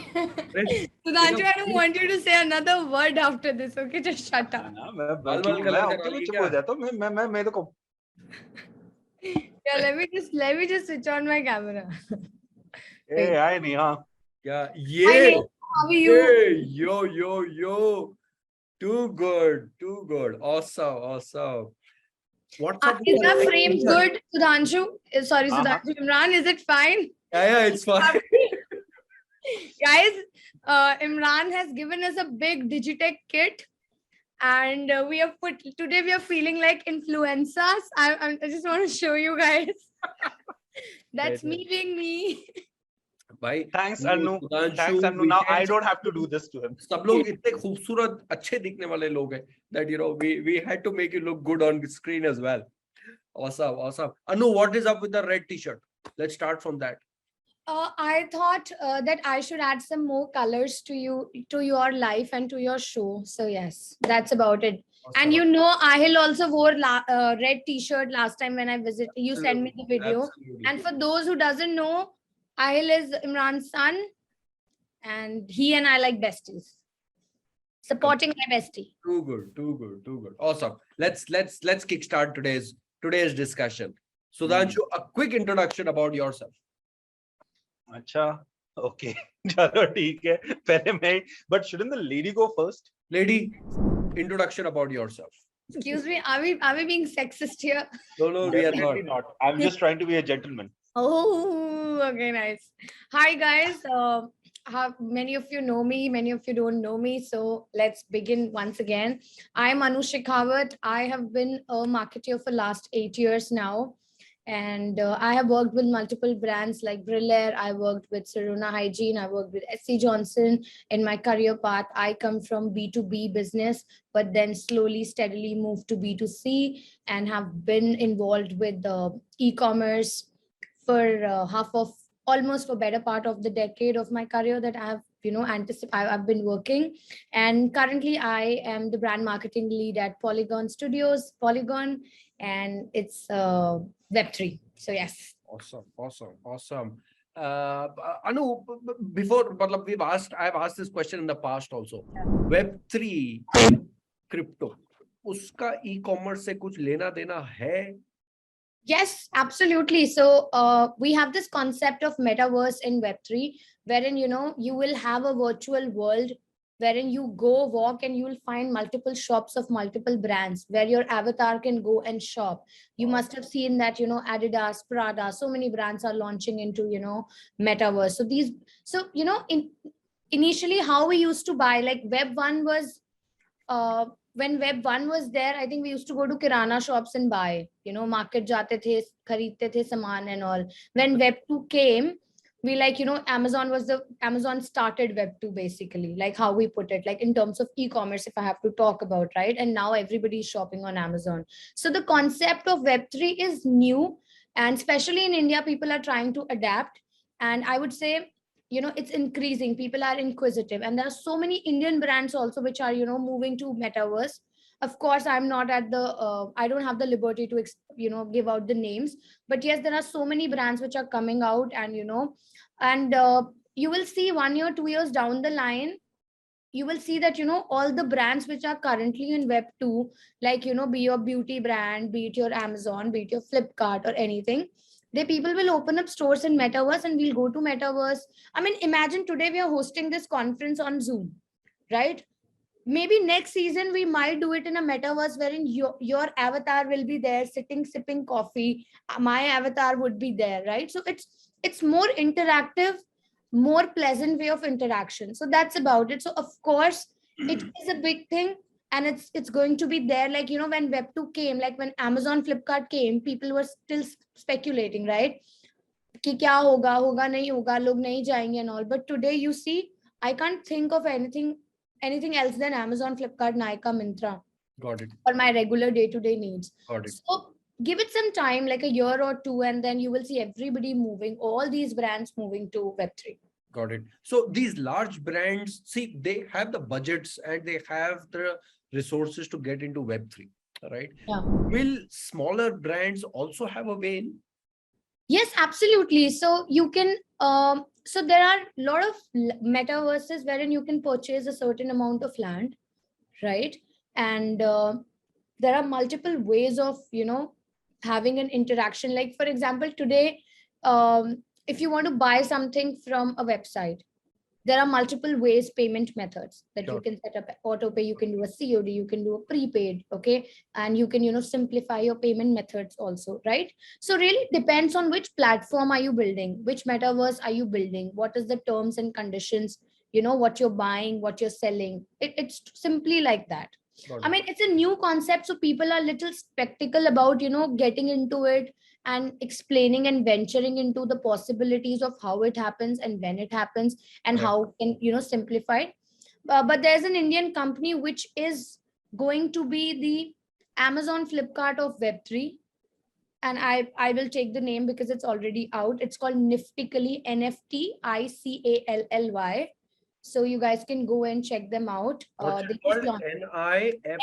Sudhanshu, I don't want you to say another word after this. Okay, just shut up. मैं चुप हो जाता हूँ. मैं मेरे को. Yeah, let me just switch on my camera. Hey, hi Neha. Yeah, how are you? Hey, yo. Too good. Awesome. What's up? Is the frame good, Sudhanshu? Sorry, Sudhanshu. Imran, is it fine? Yeah, it's fine. Guys, Imran has given us a big Digitech kit, and we have put today. We are feeling like influencers. I just want to show you guys. That's me being me. भाई Thanks, वो Annu. Sudhanshu, Thanks, Annu. Now I wishes, don't have to do this to him. सब लोग इतने खूबसूरत अच्छे दिखने वाले लोग हैं that we had to make you look good on screen as well. Awesome. Anu, what is up with the red t-shirt? Let's start from that. I thought that I should add some more colors to your life and to your show. So yes, that's about it. And you know, Ahil also wore red t-shirt last time when I visited. You sent me the video. Absolutely. And for those who doesn't know, Ahil is Imran's son, and he and I like besties. Supporting my bestie. Too good. Awesome. Let's kickstart today's discussion. Sudhanshu, a quick introduction about yourself. Acha. Okay. Chalo, theek hai. Pehle main. But shouldn't the lady go first? Lady, introduction about yourself. Excuse me, are we being sexist here? No, we are Definitely not. not. I'm just trying to be a gentleman. Oh, okay, nice. Hi guys. Many of you know me, many of you don't know me. So let's begin once again. I'm Anu Shekhawat. I have been a marketer for last 8 years now. And I have worked with multiple brands like Briller. I worked with Sarona Hygiene. I worked with SC Johnson. In my career path, I come from B2B business, but then slowly, steadily moved to B2C and have been involved with e-commerce for almost for better part of the decade of my career that I have, I've been working. And currently I am the brand marketing lead at Polygon Studios, and it's Web3. So yes. Awesome. Anu, before I've asked this question in the past also. Web3 crypto, uska e-commerce se kuch lena dena hai? Yes, absolutely. So we have this concept of metaverse in Web3, wherein, you will have a virtual world wherein you go walk and you will find multiple shops of multiple brands where your avatar can go and shop. You must have seen that, Adidas, Prada, so many brands are launching into, metaverse. Initially how we used to buy, like Web1 was, when Web1 was there, I think we used to go to Kirana shops and buy, market jate the, khareedte the saman and all. When Web2 came, we Amazon started Web2 basically, like how we put it, like in terms of e-commerce, if I have to talk about, right? And now everybody is shopping on Amazon. So the concept of Web3 is new, and especially in India, people are trying to adapt. And I would say, it's increasing. People are inquisitive, and there are so many Indian brands also which are, moving to metaverse. Of course, I'm not at the, I don't have the liberty to, give out the names, but yes, there are so many brands which are coming out, and, you will see 1 year, 2 years down the line, you will see that, all the brands which are currently in Web2, like, be your beauty brand, be it your Amazon, be it your Flipkart or anything, the people will open up stores in metaverse and we'll go to metaverse. I mean, imagine today we are hosting this conference on Zoom, right? Maybe next season we might do it in a metaverse wherein your avatar will be there sitting sipping coffee, my avatar would be there, right? So it's more interactive, more pleasant way of interaction. So that's about it. So of course it is a big thing, and it's going to be there. Like, when Web2 came, like when Amazon, Flipkart came, people were still speculating, right? Ki kya hoga nahi hoga, log nahi jayenge and all. But today you see, I can't think of anything else than Amazon, Flipkart, Nykaa, Myntra. Got it. For my regular day-to-day needs. Got it. So give it some time, like a year or two, and then you will see everybody moving, all these brands moving to Web3. Got it. So these large brands, see, they have the budgets and they have the resources to get into Web3, right? Yeah. Will smaller brands also have a way in? Yes, absolutely. So you can, so there are a lot of metaverses wherein you can purchase a certain amount of land, right? And there are multiple ways of, having an interaction. Like, for example, today, if you want to buy something from a website, there are multiple ways, payment methods that you Sure. can set up. Auto pay, you can do a COD, you can do a prepaid, okay, and you can, you know, simplify your payment methods also, right? So really depends on which platform are you building, which metaverse are you building, what is the terms and conditions, you know, what you're buying, what you're selling. It's simply like that. Got I it. mean, it's a new concept, so people are little skeptical about, you know, getting into it and explaining and venturing into the possibilities of how it happens and when it happens and Right. how can, you know, simplify it. But there's an Indian company which is going to be the Amazon Flipkart of Web3, and I will take the name because it's already out. It's called Niftically, NFTICALLY. So you guys can go and check them out. What's They it just called? launched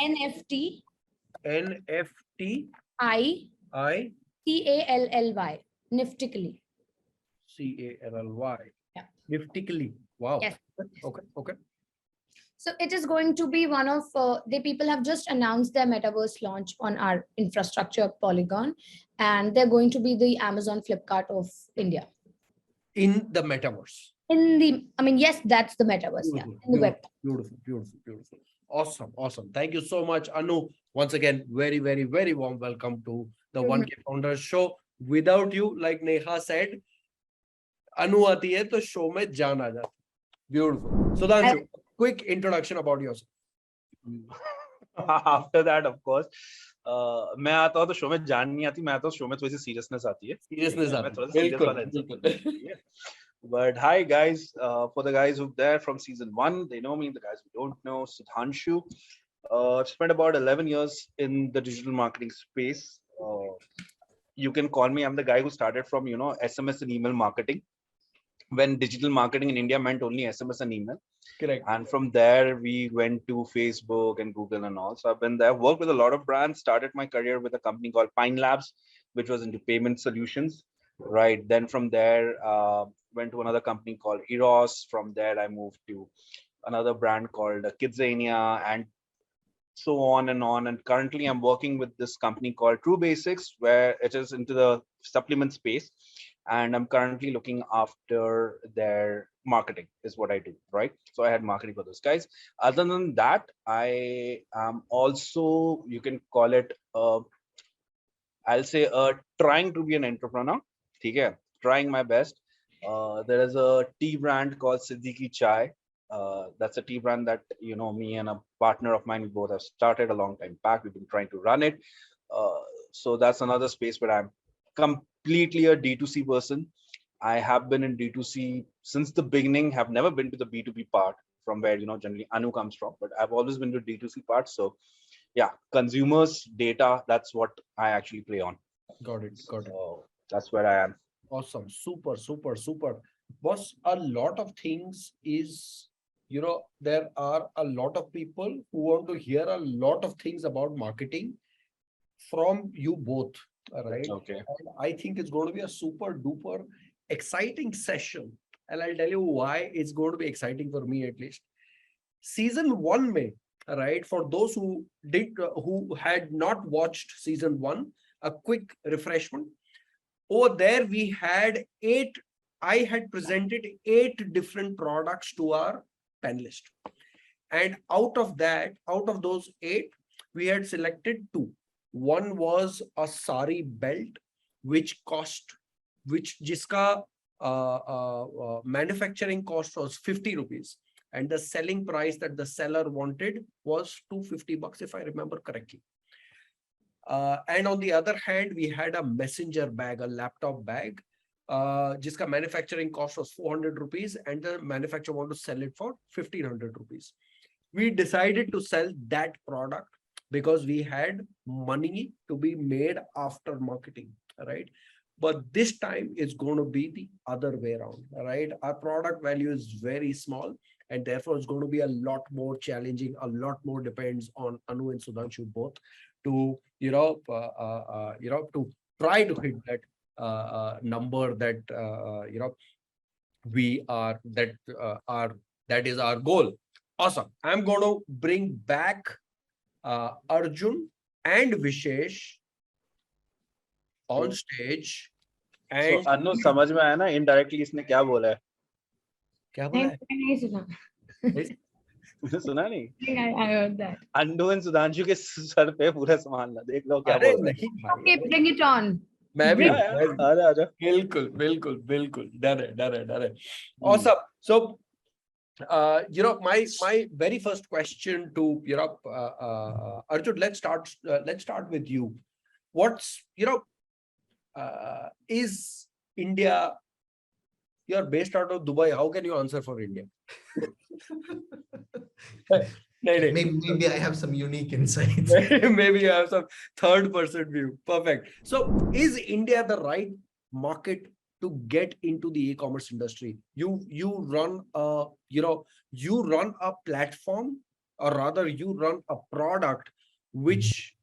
NIF NFTICALLY. NFTICALLY. Niftically. Yeah. Niftically. Wow. Yes. Okay. Okay. So it is going to be one of the people have just announced their metaverse launch on our infrastructure Polygon, and they're going to be the Amazon Flipkart of India. In the metaverse. In the, I mean, yes, that's the metaverse. Yeah, Beautiful, in the web. beautiful, beautiful, beautiful. Awesome, awesome. Thank you so much, Anu. Once again, very, very, very warm welcome to the Good 1K Founders Show. Without you, like Neha said, Anu आती है तो show में जान आ जाता. Beautiful. Sudhanshu, quick introduction about yourself. After that, of course, मैं आता हूँ तो शो में जान नहीं आती, मैं आता हूँ शो में थोड़ी सी सीरियसनेस आती है. Seriousness मैं आती थोड़ा है. सा serious वाला बिल्कुल, इंसान बिल्कुल. हूँ. But hi guys, for the guys who are there from season 1, they know me. The guys who don't know, Sudhanshu. I've spent about 11 years in the digital marketing space. You can call me, I'm the guy who started from, you know, SMS and email marketing, when digital marketing in India meant only SMS and email. Correct. And from there, we went to Facebook and Google and all. So I've been there, worked with a lot of brands, started my career with a company called Pine Labs, which was into payment solutions. Right. Then from there, went to another company called Eros. From there, I moved to another brand called Kidzania, and so on and on. And currently, I'm working with this company called True Basics, where it is into the supplement space. And I'm currently looking after their marketing, is what I do, right? So I had marketing for those guys. Other than that, I am also, you can call it, I'll say, trying to be an entrepreneur. Okay, trying my best. There is a tea brand called Siddiqui Chai. That's a tea brand that, you know, me and a partner of mine, we both have started a long time back. We've been trying to run it. So that's another space where I'm completely a D2C person. I have been in D2C since the beginning, have never been to the B2B part, from where, you know, generally Anu comes from, but I've always been to D2C part. So yeah, consumers, data, that's what I actually play on. Got it. Got it. So that's where I am. Awesome. Super, super, super. Boss, a lot of things is, you know, there are a lot of people who want to hear a lot of things about marketing from you both. Right. Okay. And I think it's going to be a super duper exciting session. And I'll tell you why it's going to be exciting for me at least. Season 1 May, right? For those who had not watched season 1, a quick refreshment. Over there, we had I had presented 8 different products to our panelist. And out of those 8, we had selected 2. One was a sari belt, jiska manufacturing cost was 50 rupees. And the selling price that the seller wanted was $250, if I remember correctly. And on the other hand, we had a messenger bag, a laptop bag, jiska manufacturing cost was 400 rupees and the manufacturer wanted to sell it for 1500 rupees. We decided to sell that product because we had money to be made after marketing, right? But this time it's going to be the other way around, right? Our product value is very small, and therefore it's going to be a lot more challenging. A lot more depends on Anu and Sudhanshu both to to try to hit that number that that is our goal. Awesome. I'm going to bring back Arjun and Vishesh on stage. So Annu, समझ में आया ना indirectly इसने क्या बोला है? क्या बोला है? नहीं सुना. सुना नहीं? I heard that. Undo and Sudhanshu के सर पे पूरा सामान ला, देख लो क्या अरे बोल रहे हैं. नहीं भाई, Okay, अरे bring it on. मैं भी Bring Yeah, मैं yeah. भी. आजा आजा. बिल्कुल बिल्कुल बिल्कुल, डर है. Awesome. So my very first question to Arjun, let's start with you. What's is India? You're based out of Dubai. How can you answer for India? नहीं. Maybe I have some unique insights. Maybe you have some third person view. Perfect. So is India the right market to get into the e-commerce industry? You run a platform, or rather you run a product which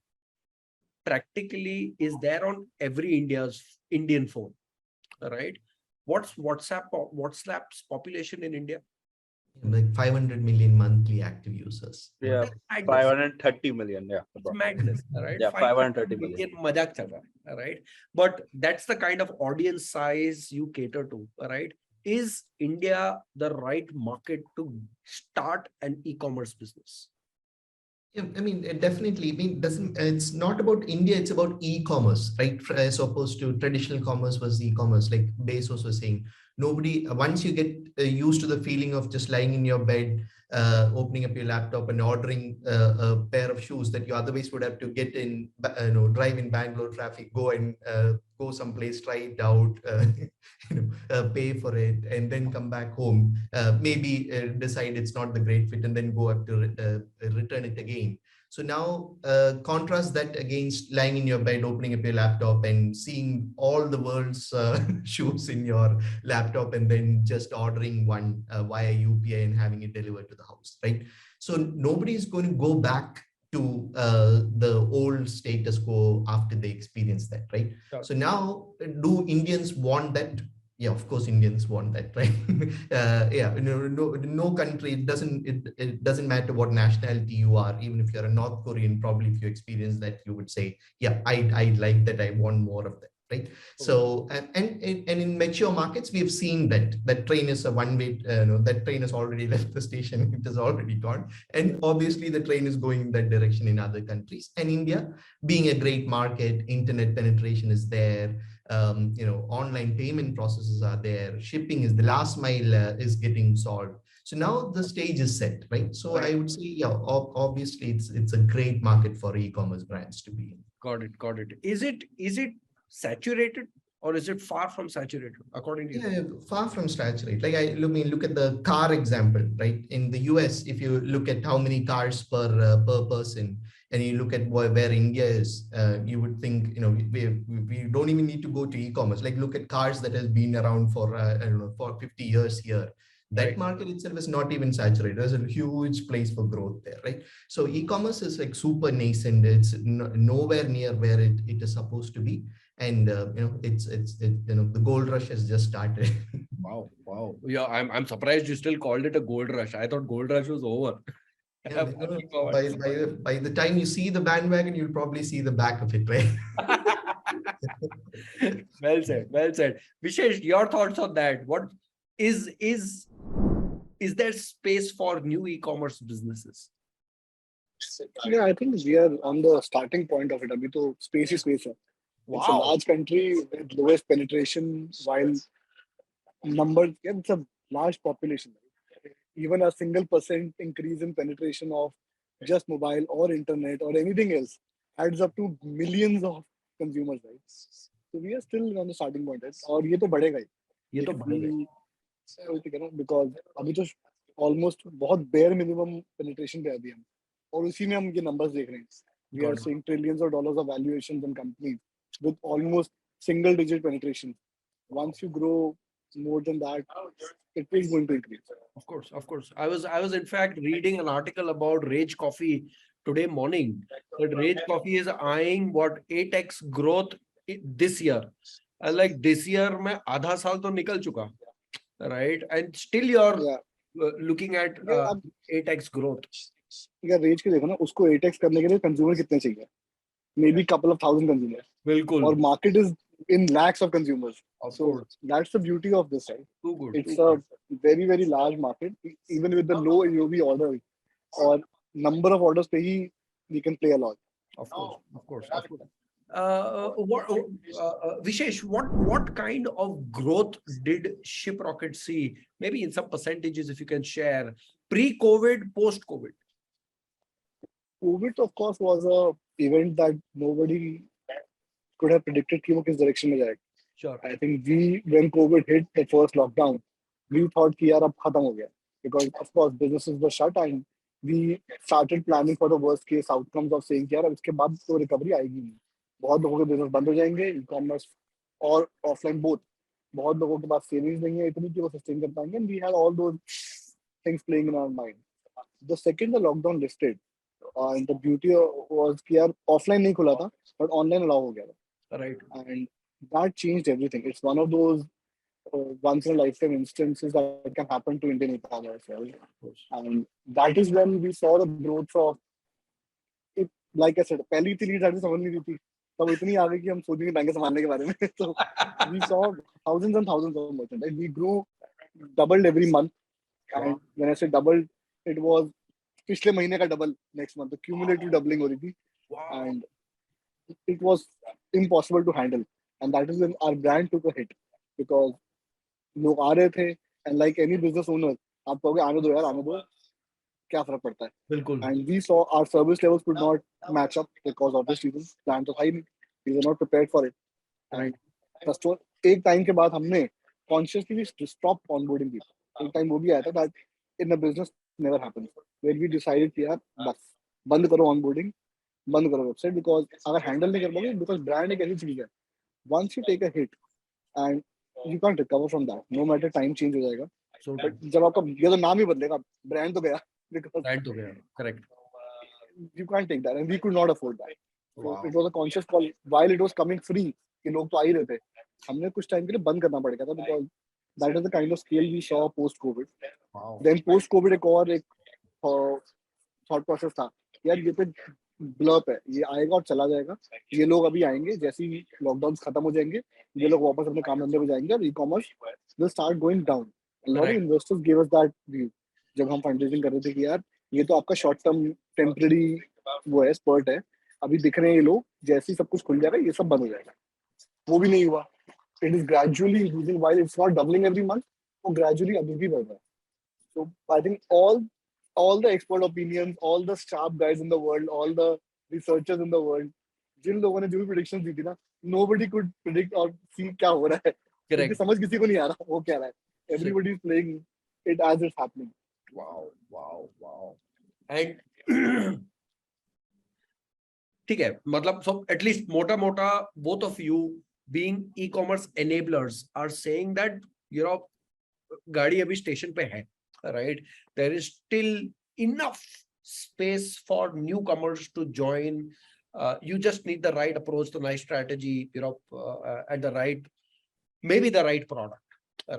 practically is there on every Indian phone, right? What's WhatsApp's population in India? Like 500 million monthly active users. Yeah, Madness. 530 million. Yeah, It's madness, right? Yeah, 530 million. मजाक चल रहा है, right? But that's the kind of audience size you cater to, right? Is India the right market to start an e-commerce business? Yeah, I mean, it definitely. I mean, it's not about India. It's about e-commerce, right? As opposed to traditional commerce versus e-commerce. Like Bezos was saying, nobody. Once you get used to the feeling of just lying in your bed, opening up your laptop and ordering a pair of shoes that you otherwise would have to get in, drive in Bangalore traffic, go and go someplace, try it out, pay for it, and then come back home. Maybe decide it's not the great fit, and then go up to return it again. So now contrast that against lying in your bed, opening up your laptop and seeing all the world's shoes in your laptop, and then just ordering one via UPI and having it delivered to the house, right? So nobody is going to go back to the old status quo after they experience that, right? Sure. So now, do Indians want that? Yeah, of course, Indians want that, right? No country. It doesn't matter what nationality you are. Even if you're a North Korean, probably if you experience that, you would say, yeah, I like that. I want more of that, right? So and in mature markets, we have seen that train is a one-way. That train has already left the station. It has already gone, and obviously the train is going in that direction in other countries. And India, being a great market, internet penetration is there. Online payment processes are there. Shipping is the last mile is getting solved. So now the stage is set, right? So I would say, yeah, obviously it's a great market for e-commerce brands to be in. Got it. Is it saturated, or is it far from saturated according to you? Yeah, far from saturated. Like look at the car example, right? In the US, if you look at how many cars per person, and you look at where India is, you would think, we don't even need to go to e-commerce. Like look at cars that has been around for for 50 years here. That market itself is not even saturated. There's a huge place for growth there, right? So e-commerce is like super nascent. It's nowhere near where it is supposed to be. And the gold rush has just started. Wow. Yeah, I'm surprised you still called it a gold rush. I thought gold rush was over. Yeah, by the time you see the bandwagon, you'll probably see the back of it, right? Well said. Vishesh, your thoughts on that? What is there space for new e-commerce businesses? Yeah, I think we are on the starting point of it. Abhi to space is space. Wow. It's a large country with lowest penetration, while it's a large population. Even a single % increase in penetration of just mobile or internet or anything else adds up to millions of consumers, right? So we are still on the starting point. और ये तो बढ़ेगा ही. ये तो बढ़ेगा. Because अभी तो almost बहुत bare minimum penetration पे अभी हम, और उसी में हम ये numbers देख रहे हैं. We are seeing trillions of dollars of valuations in companies with almost single digit penetration. Once you grow more than that, it is going to increase. Of course. I was in fact reading an article about Rage Coffee today morning. That Rage Coffee is eyeing what 8x growth this year. And like this year, में आधा साल तो निकल चुका, right? And still you're looking at 8x growth. अगर Rage के देखो ना, उसको 8x करने के लिए consumer कितने चाहिए? Maybe couple of thousand consumers. बिल्कुल. और market is in lakhs of consumers. Of So course. that's the beauty of this, right? Too good. It's Too a good. very, very large market. Even with the low AOV order or number of orders per he, we can play a lot. Of course. Of course. Of course. Vishesh, what kind of growth did ShipRocket see? Maybe in some percentages, if you can share, pre-COVID, post-COVID. COVID, of course, was a event that nobody could have predicted कि वो किस direction में जाएगा. Sure. I think when COVID hit the first lockdown, we thought कि यार अब खत्म हो गया, because of course businesses were shut and we started planning for the worst case outcomes of saying कि यार अब इसके बाद तो recovery आएगी नहीं. बहुत लोगों के business बंद हो जाएंगे, e-commerce और offline both. बहुत लोगों के पास savings नहीं है इतनी कि वो sustain कर पाएंगे, and we had all those things playing in our mind. The second the lockdown lifted, and the beauty was कि यार offline नहीं खुला था, but online allow हो गया था. Right. And that changed everything. It's one of those once in a lifetime instances that can happen to Indian e-commerce. Right? And that is when we saw the growth of it. Like I said, पहली इतनी lead समझ नहीं रही थी, तब इतनी आ गई कि हम सोचेंगे बैंक संभालने के बारे में. So we saw thousands and thousands of merchants. Right? We grew doubled every month. And when I say doubled, it was पिछले महीने का double next month. The cumulative doubling हो रही थी. Wow. And it was impossible to handle, and that is when our brand took a hit, because लोग आ रहे थे, and like any business owner, आप कहोगे आने दो यार, आने दो, क्या फर्क पड़ता है? बिल्कुल. And we saw our service levels could not match up because of this reason. Brand was high, we were not prepared for it. And customer एक time के बाद हमने consciously stopped onboarding people. एक time वो भी आया था that in the business never happens, where we decided कि यार बस बंद करो onboarding, बंद करो वेबसाइट, बिकॉज अगर हैंडल नहीं कर पाओगे, बिकॉज ब्रांड एक ऐसी चीज है, once you take a hit and you can't recover from that, no matter time change हो जाएगा. बट जब आपका ये तो नाम ही बदलेगा, ब्रांड तो गया, बिकॉज ब्रांड तो गया. Correct. You can't take that and we could not afford that. It was a conscious call while it was coming free कि लोग तो आ ही रहे थे, हमने कुछ टाइम के लिए बंद करना पड़ गया था, because that is the kind of scale we saw post COVID. Then post COVID एक और एक थॉट प्रोसेस था, यार ये तो ब्लर्प है, ये आएगा और चला जाएगा, ये लोग अभी आएंगे, जैसे ही लॉकडाउन खत्म हो जाएंगे ये लोग वापस अपने काम धंधे पे जाएंगे और e-commerce will start going down. Lot of investors give us that view जब हम फंडरेजिंग कर रहे थे कि यार ये तो आपका शॉर्ट टर्म टेम्पररी वो है, स्पर्ट है, अभी दिख रहे हैं ये लोग, जैसे ही सब कुछ खुल जाएगा ये सब बंद हो जाएगा. वो भी नहीं हुआ. It is gradually increasing, while it's not doubling every month, वो ग्रेजुअली अभी भी बढ़ रहा है. So I think all the expert opinions, all the sharp guys in the world, all the researchers in the world, जिन लोगों ने जो भी predictions दी थी ना, nobody could predict or see क्या हो रहा है. क्योंकि समझ किसी को नहीं आ रहा वो क्या रहा है. Everybody is playing it as it's happening. Wow. And ठीक है, मतलब so at least मोटा both of you being e-commerce enablers are saying that you know गाड़ी अभी स्टेशन पे है, right? There is still enough space for newcomers to join. You just need the right approach, the right strategy, and maybe the right product,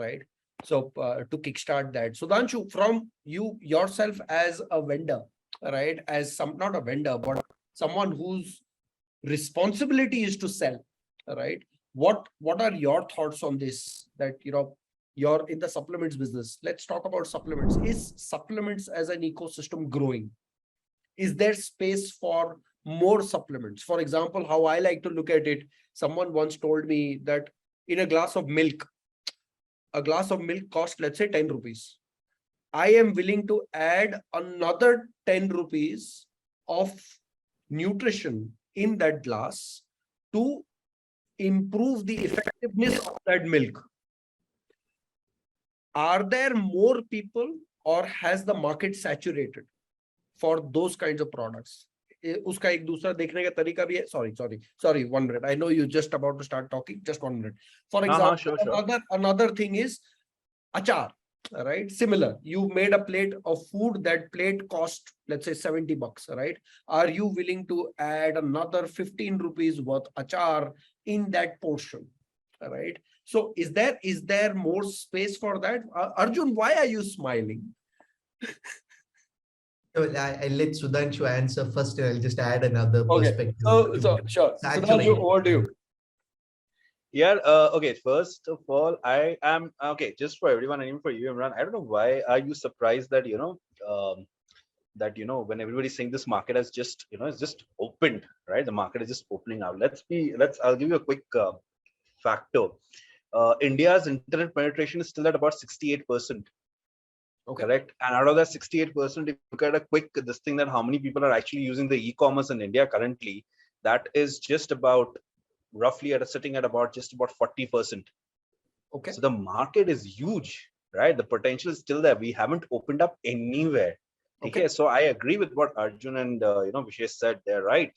right? So to kickstart that, Sudhanshu, from you yourself as a vendor, right? As not a vendor, but someone whose responsibility is to sell, right? What are your thoughts on this? That you're in the supplements business. Let's talk about supplements. Is supplements as an ecosystem growing? Is there space for more supplements? For example, how I like to look at it, someone once told me that in a glass of milk costs, let's say 10 rupees. I am willing to add another 10 rupees of nutrition in that glass to improve the effectiveness of that milk. Are there more people or has the market saturated for those kinds of products? उसका एक दूसरा देखने का तरीका भी है. Sorry, 1 minute. I know you're just about to start talking. Just 1 minute. For example, sure. Another thing is achar, right? Similar. You made a plate of food. That plate cost, let's say $70, right? Are you willing to add another 15 rupees worth achar in that portion, right? So is there more space for that? Arjun, why are you smiling? I'll let Sudhanshu answer first, and I'll just add another perspective. So sure. Sudhanshu, over to you. Yeah. Okay. First of all, I am okay. Just for everyone, and even for you, Imran. I don't know why are you surprised that when everybody's saying this market has just it's just opened, right? The market is just opening out. I'll give you a quick factor. India's internet penetration is still at about 68%. Okay. Correct. And out of that 68%, if you look at a quick this thing that how many people are actually using the e-commerce in India currently, that is just about roughly sitting at about just about 40%. Okay. So the market is huge, right? The potential is still there. We haven't opened up anywhere. Okay. So I agree with what Arjun and Vishesh said. They're right.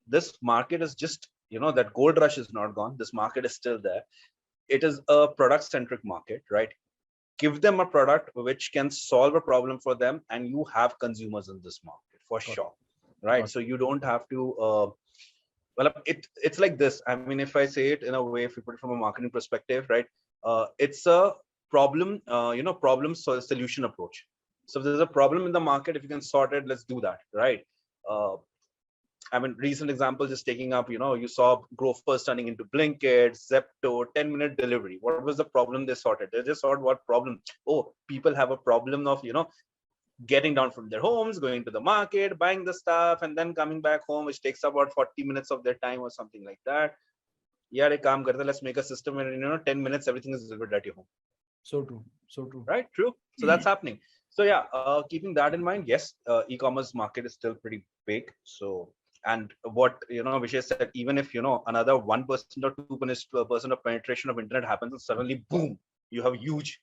This market is just that gold rush is not gone. This market is still there. It is a product centric market, right? Give them a product which can solve a problem for them, and you have consumers in this market for sure, right? So you don't have to well, it's like this. I mean, if I say it in a way, if you put it from a marketing perspective, right? It's a problem solution approach. So if there's a problem in the market, if you can sort it, let's do that, right? I mean, recent example, just taking up, you saw Grofers turning into Blinkit, Zepto, 10-minute delivery. What was the problem they sorted? They just sorted what problem? Oh, people have a problem of, getting down from their homes, going to the market, buying the stuff, and then coming back home, which takes about 40 minutes of their time or something like that. Yeah, let's make a system where, 10 minutes, everything is delivered at your home. So true. So true. Right? True. So that's happening. So yeah, keeping that in mind, yes, e-commerce market is still pretty big. So, and what Vishesh said, even if another 1% or 2% of penetration of internet happens, and suddenly boom, you have huge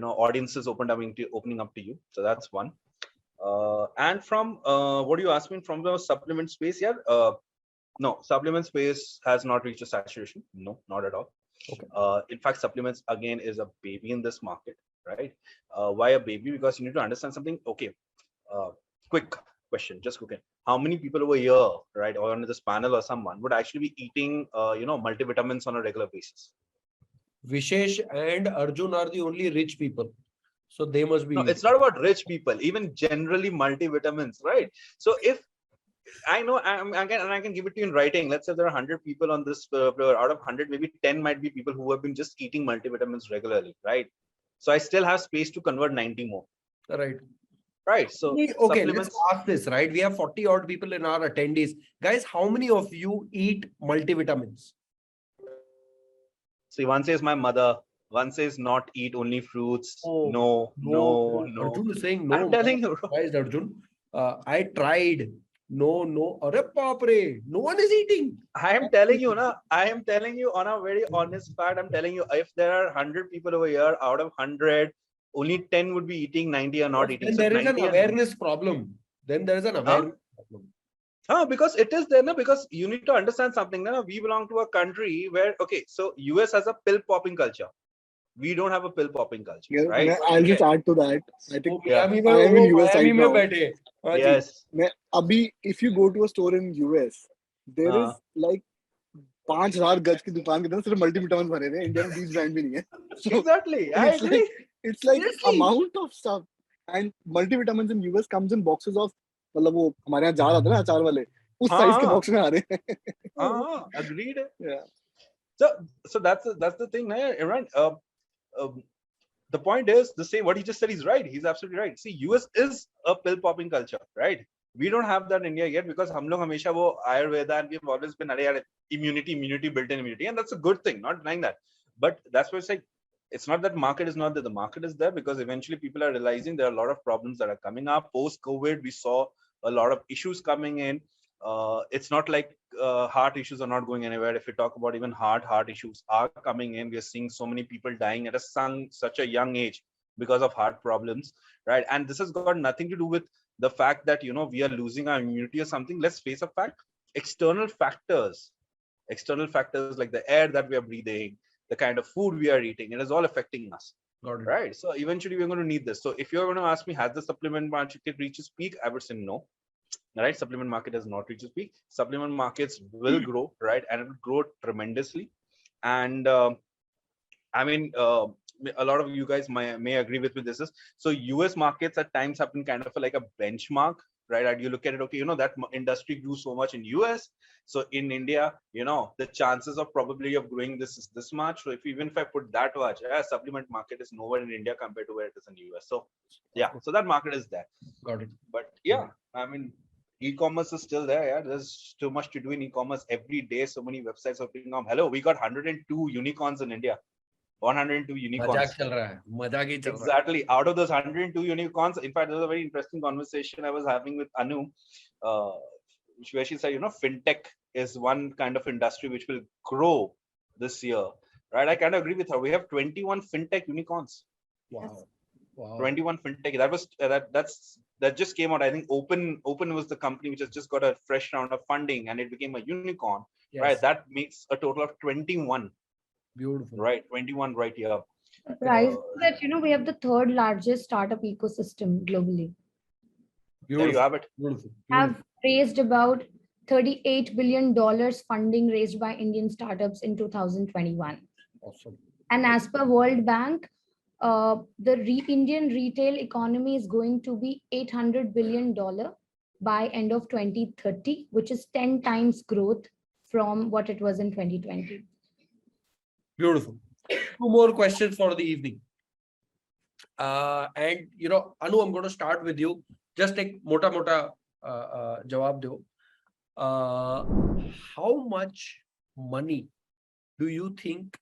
audiences opening up to you. So that's one. And from what you asked me from the supplement space, no, supplement space has not reached a saturation. No, not at all. Okay. In fact, supplements again is a baby in this market, right? Why a baby? Because you need to understand something. Okay, quick question, just quick. How many people over here, right, or on this panel or someone would actually be eating, multivitamins on a regular basis? Vishesh and Arjun are the only rich people. So they must be. No, it's not about rich people, even generally multivitamins, right? So if I know, I can give it to you in writing. Let's say there are 100 people on this floor. Out of 100, maybe 10 might be people who have been just eating multivitamins regularly, right? So I still have space to convert 90 more. Right. Right. So okay, let's ask this, right? We have 40 odd people in our attendees. Guys, how many of you eat multivitamins? See, one says my mother, one says not eat only fruits. Oh, no. Arjun is saying no. I'm telling you. Guys, Arjun, I tried. No. Arre baapre, no one is eating. I am telling you on a very honest fact. I'm telling you, if there are 100 people over here, out of 100, only 10 would be eating, 90 are not eating. Then there is an awareness problem. Then there is an awareness problem. Because it is there, because you need to understand something. We belong to a country where, okay, so US has a pill popping culture. We don't have a pill popping culture, Yeah, right? I'll just add to that. I think Yeah. I am in US right now. Yes. If you go to a store in US, there is like 5,000 गज की दुकान के अंदर सिर्फ multivitamin भरे हैं. India में 20 brand भी नहीं है. Exactly. I agree. It's like amount of stuff, and multivitamins in US comes in boxes of, मतलब वो हमारे यहाँ जार आता है ना अचार वाले, उस साइज के बॉक्स में आ रहे हैं. Agreed. Yeah. So that's the thing, Imran. The point is the same. What he just said is right. He's absolutely right. See, US is a pill popping culture, right? We don't have that in India yet because हम लोग हमेशा वो Ayurveda, and we've always been immunity, built-in immunity, and that's a good thing. Not denying that, but that's why it's like, it's not that market is not there. The market is there because eventually people are realizing there are a lot of problems that are coming up. Post-COVID, we saw a lot of issues coming in. It's not like heart issues are not going anywhere. If we talk about even heart issues are coming in, we are seeing so many people dying at such a young age because of heart problems, right? And this has got nothing to do with the fact that we are losing our immunity or something. Let's face a fact: external factors like the air that we are breathing, the kind of food we are eating, it is all affecting us. Right. So eventually we're going to need this. So if you're going to ask me, has the supplement market reached its peak? I would say no. Right. Supplement market has not reached its peak. Supplement markets will grow, right? And it will grow tremendously. And I mean, a lot of you guys may agree with this. So US markets at times have been kind of like a benchmark right? You look at it, okay, that industry grew so much in US. So in India, the chances of probability of growing this is this much. So even if I put that much, supplement market is nowhere in India compared to where it is in US. So yeah, so that market is there. Got it. But yeah, I mean, e-commerce is still there. Yeah, there's too much to do in e-commerce every day. So many websites are being on. Hello, we got 102 unicorns in India. 102 unicorns. मजाक चल रहा है, मजाक ही चल रहा है. Exactly. Out of those 102 unicorns, in fact, there's a very interesting conversation I was having with Annu, where she said, fintech is one kind of industry which will grow this year, right? I kind of agree with her. We have 21 fintech unicorns. Wow. Wow. 21 fintech. That was that just came out. I think Open was the company which has just got a fresh round of funding and it became a unicorn. Yes. Right? That makes a total of 21. Beautiful. Right, 21 right here. Surprised that we have the third largest startup ecosystem globally. There you have it. Beautiful. Have raised about $38 billion funding raised by Indian startups in 2021. Awesome. And as per World Bank, the Indian retail economy is going to be $800 billion by end of 2030, which is 10 times growth from what it was in 2020. Beautiful. Two more questions for the evening. And Anu, I'm going to start with you. Just take mota jawab do. How much money do you think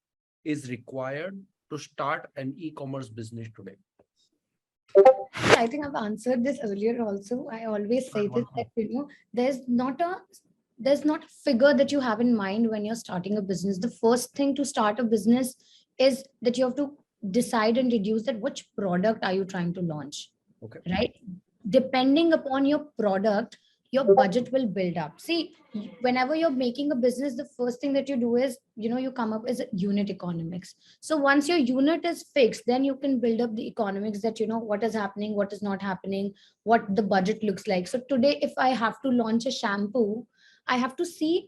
is required to start an e-commerce business today? I think I've answered this earlier also. I always say this, that there's not a figure that you have in mind when you're starting a business. The first thing to start a business is that you have to decide and deduce that which product are you trying to launch. Okay. Right? Depending upon your product, your budget will build up. See, whenever you're making a business, the first thing that you do is, you come up with unit economics. So once your unit is fixed, then you can build up the economics that, what is happening, what is not happening, what the budget looks like. So today, if I have to launch a shampoo, I have to see,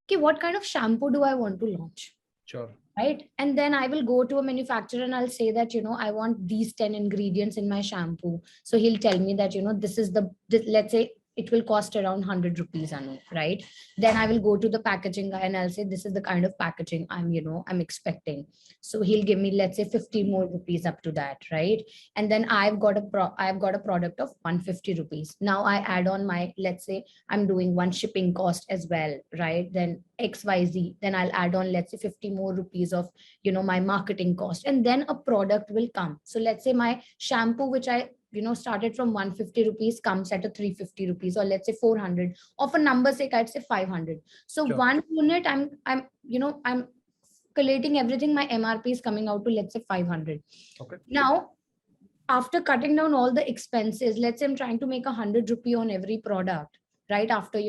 okay, what kind of shampoo do I want to launch? Sure. Right. And then I will go to a manufacturer and I'll say that, I want these 10 ingredients in my shampoo. So he'll tell me that, this is let's say it will cost around 100 rupees, Anu, right? Then I will go to the packaging guy and I'll say, this is the kind of packaging I'm expecting. So he'll give me, let's say 50 more rupees up to that, right? And then I've got a product of 150 rupees. Now I add on let's say I'm doing one shipping cost as well, right? Then XYZ, then I'll add on, let's say 50 more rupees of, my marketing cost. And then a product will come. So let's say my shampoo, which I started from 150 rupees comes at a 350 rupees, or let's say 400, or for number's sake, I'd say 500. So Sure. One unit, I'm collating everything. My MRP is coming out to, let's say 500. Okay. Now, after cutting down all the expenses, let's say I'm trying to make 100 rupee on every product, right? After,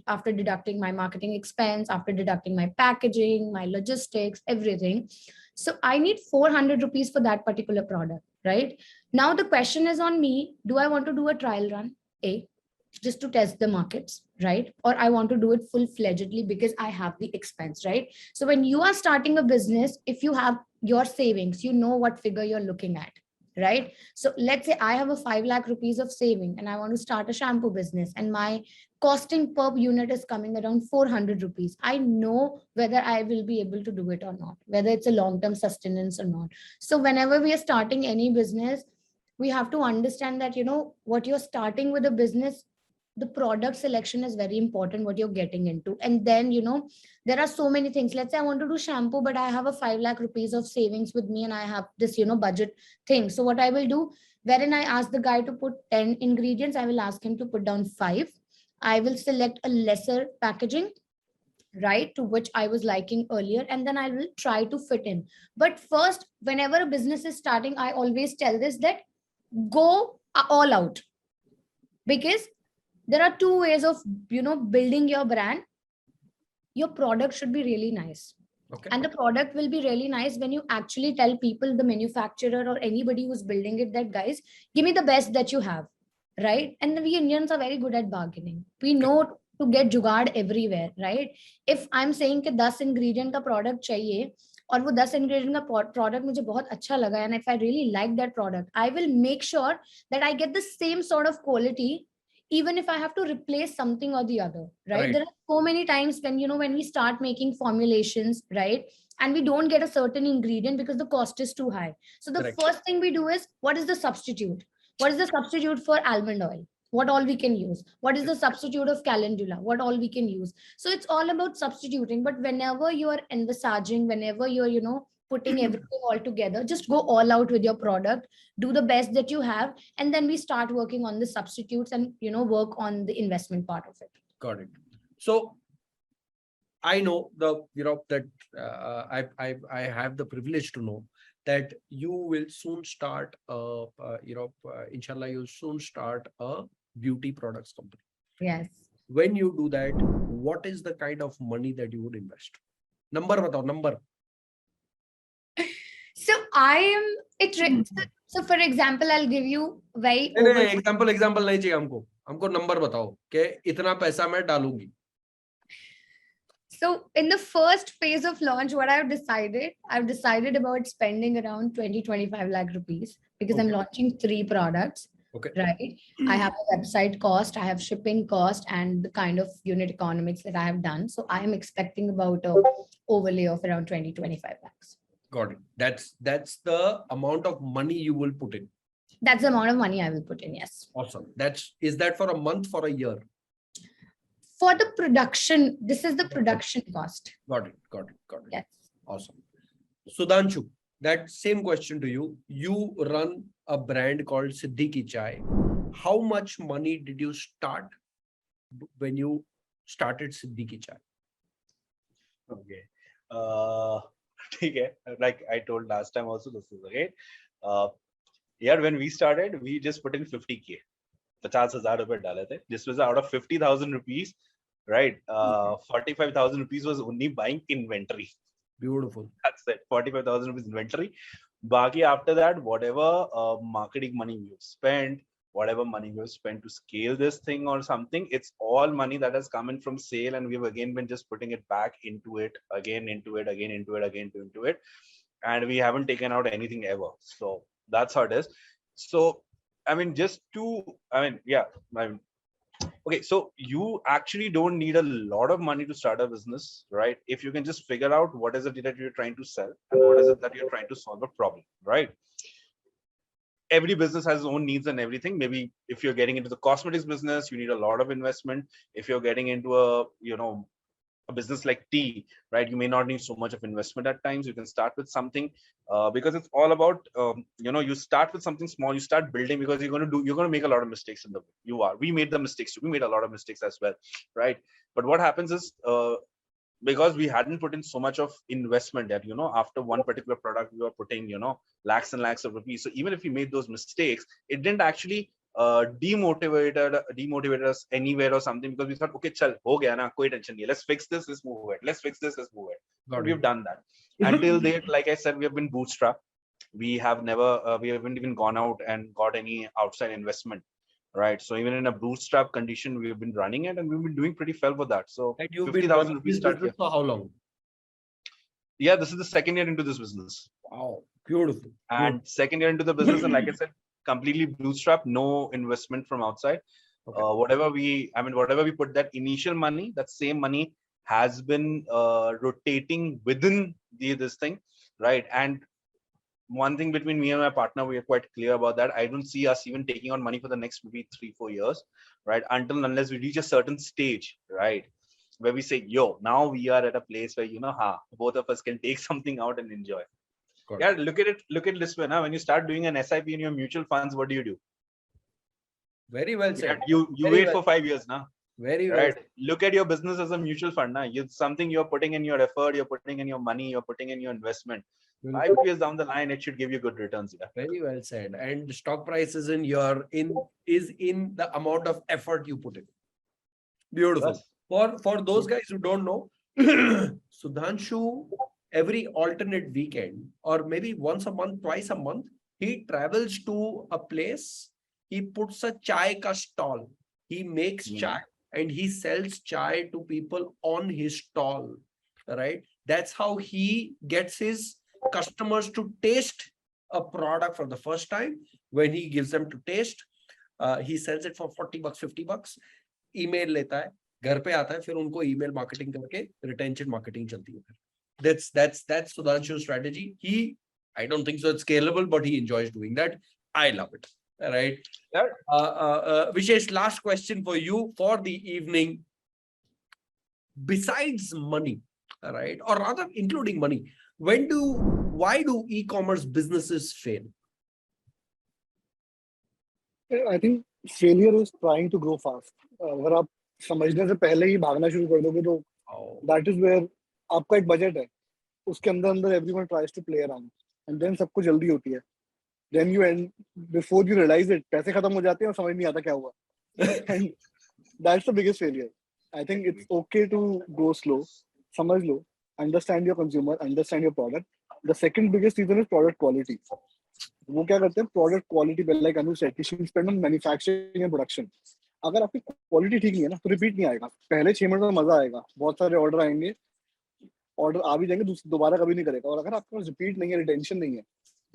after deducting my marketing expense, after deducting my packaging, my logistics, everything. So I need 400 rupees for that particular product, right? Now the question is on me, do I want to do a trial run, just to test the markets, right? Or I want to do it full-fledgedly because I have the expense, right? So when you are starting a business, if you have your savings, you know what figure you're looking at, right? So let's say I have a 5 lakh rupees of saving and I want to start a shampoo business and my costing per unit is coming around 400 rupees. I know whether I will be able to do it or not, whether it's a long-term sustenance or not. So whenever we are starting any business, we have to understand that, what you're starting with a business, the product selection is very important, what you're getting into. And then, there are so many things. Let's say I want to do shampoo, but I have a 5 lakh rupees of savings with me and I have this, budget thing. So what I will do, wherein I ask the guy to put 10 ingredients, I will ask him to put down 5. I will select a lesser packaging, right, to which I was liking earlier, and then I will try to fit in. But first, whenever a business is starting, I always tell this, that go all out, because there are two ways of, building your brand. Your product should be really nice. Okay. And the product will be really nice when you actually tell people, the manufacturer or anybody who's building it, that guys, give me the best that you have, right? And we Indians are very good at bargaining. We know to get jugaad everywhere, right? If I'm saying that 10 ingredient का product चाहिए, और वो 10 ingredient का product मुझे बहुत अच्छा लगा, and if I really like that product, I will make sure that I get the same sort of quality even if I have to replace something or the other, right? Right. There are so many times when, when we start making formulations, right? And we don't get a certain ingredient because the cost is too high. So the Correct. first thing we do is, what is the substitute? What is the substitute for almond oil? What all we can use? What is the substitute of calendula? What all we can use? So it's all about substituting. But whenever you are envisaging, whenever you're, putting everything all together, just go all out with your product, do the best that you have, and then we start working on the substitutes and, work on the investment part of it. Got it. So I know that I have the privilege to know that you will soon start inshallah you'll soon start a beauty products company. Yes. When you do that, what is the kind of money that you would invest? Number batao, number. So so for example, I'll give you very example नहीं चाहिए हमको number बताओ कि इतना पैसा मैं डालूंगी. So in the first phase of launch, what I've decided about spending around 20-25 lakh rupees, because I'm launching 3 products. Okay. Right. I have a website cost, I have shipping cost, and the kind of unit economics that I have done. So I am expecting about a overlay of around 20-25 lakhs. Got it. That's the amount of money you will put in. That's the amount of money I will put in. Yes. Awesome. Is that for a month, for a year? For the production, this is the production cost. Got it. Yes. Awesome. Sudhanshu, that same question to you. You run a brand called Siddiqui Chai. How much money did you start when you started Siddiqui Chai? Okay. Like I told last time also, this is okay. When we started, we just put in 50K. 50,000 rupees dale the. This was out of 50,000 rupees, right? 45,000 rupees was only buying inventory. Beautiful. That's it. 45,000 rupees inventory. Baki after that, whatever marketing money we've spent, whatever money we've spent to scale this thing or something, it's all money that has come in from sale, and we've again been just putting it back into it, again into it, and we haven't taken out anything ever. So that's how it is. So okay, so you actually don't need a lot of money to start a business, right? If you can just figure out what is it that you're trying to sell and what is it that you're trying to solve a problem, right? Every business has its own needs and everything. Maybe if you're getting into the cosmetics business, you need a lot of investment. If you're getting into a business like tea, right, you may not need so much of investment at times. You can start with something because it's all about you start with something small, you start building, because you're going to make a lot of mistakes in the way. We made the mistakes too. We made a lot of mistakes as well, right? But what happens is because we hadn't put in so much of investment that after one particular product we were putting lakhs and lakhs of rupees. So even if we made those mistakes, it didn't actually demotivated us anywhere or something, because we thought, okay, chal, ho gaya na, koi tension nahi, let's fix this, let's move ahead, let's we've done that. Until date, like I said, we have been bootstrapped. We haven't even gone out and got any outside investment, right? So even in a bootstrap condition, we've been running it, and we've been doing pretty well for that. So 50,000 rupees start here. For how long? Yeah, this is the second year into this business. Wow, beautiful. And second year into the business, and like I said, completely bootstrap, no investment from outside. Okay. Whatever we put that initial money, that same money has been rotating within this thing, right? And one thing between me and my partner, we are quite clear about that. I don't see us even taking on money for the next maybe 3-4 years, right? Unless we reach a certain stage, right, where we say, yo, now we are at a place where both of us can take something out and enjoy. Yeah, look at it this way now. When you start doing an SIP in your mutual funds, what do? Very well said. You wait for 5 years now. Very well. Right. Look at your business as a mutual fund now. It's something you're putting in your effort, you're putting in your money, you're putting in your investment. 5 years down the line, it should give you good returns. Yeah. Very well said. And stock price is in the amount of effort you put in. Beautiful. Yes. For those guys who don't know, Sudhanshu, every alternate weekend, or maybe once a month, twice a month, he travels to a place, he puts a chai ka stall, he makes chai and he sells chai to people on his stall, right? That's how he gets his customers to taste a product for the first time. When he gives them to taste, he sells it for $40, $50, email लेता है, घर पे आता है, फिर उनको email marketing करके retention marketing चलती है. That's Sudhanshu's strategy. I don't think so it's scalable, but he enjoys doing that. I love it. All right. Yeah. Vishesh, last question for you for the evening. Besides money, all right, or rather including money, why do e-commerce businesses fail? I think failure is trying to grow fast. अगर आप समझने से पहले ही भागना शुरू कर दोगे तो that is where आपका एक बजट है, उसके अंदर अंदर everyone tries to play around and then सबको जल्दी होती है. Then you end before you realize it, पैसे खत्म हो जाते हैं और समझ नहीं आता क्या हुआ. And that's the biggest failure. I think it's okay to go slow, समझ लो, understand your consumer, understand your product. The second biggest reason is product quality. वो क्या करते हैं, प्रोडक्ट क्वालिटी पे, like Anu said, she spend on manufacturing and production. अगर आपकी quality ठीक नहीं है ना तो रिपीट नहीं आएगा. पहले 6 महीने में मजा आएगा, बहुत सारे ऑर्डर आएंगे, ऑर्डर आ भी जाएंगे, दोबारा कभी नहीं करेगा. और अगर आपके पास रिपीट नहीं है, रिटेंशन नहीं है,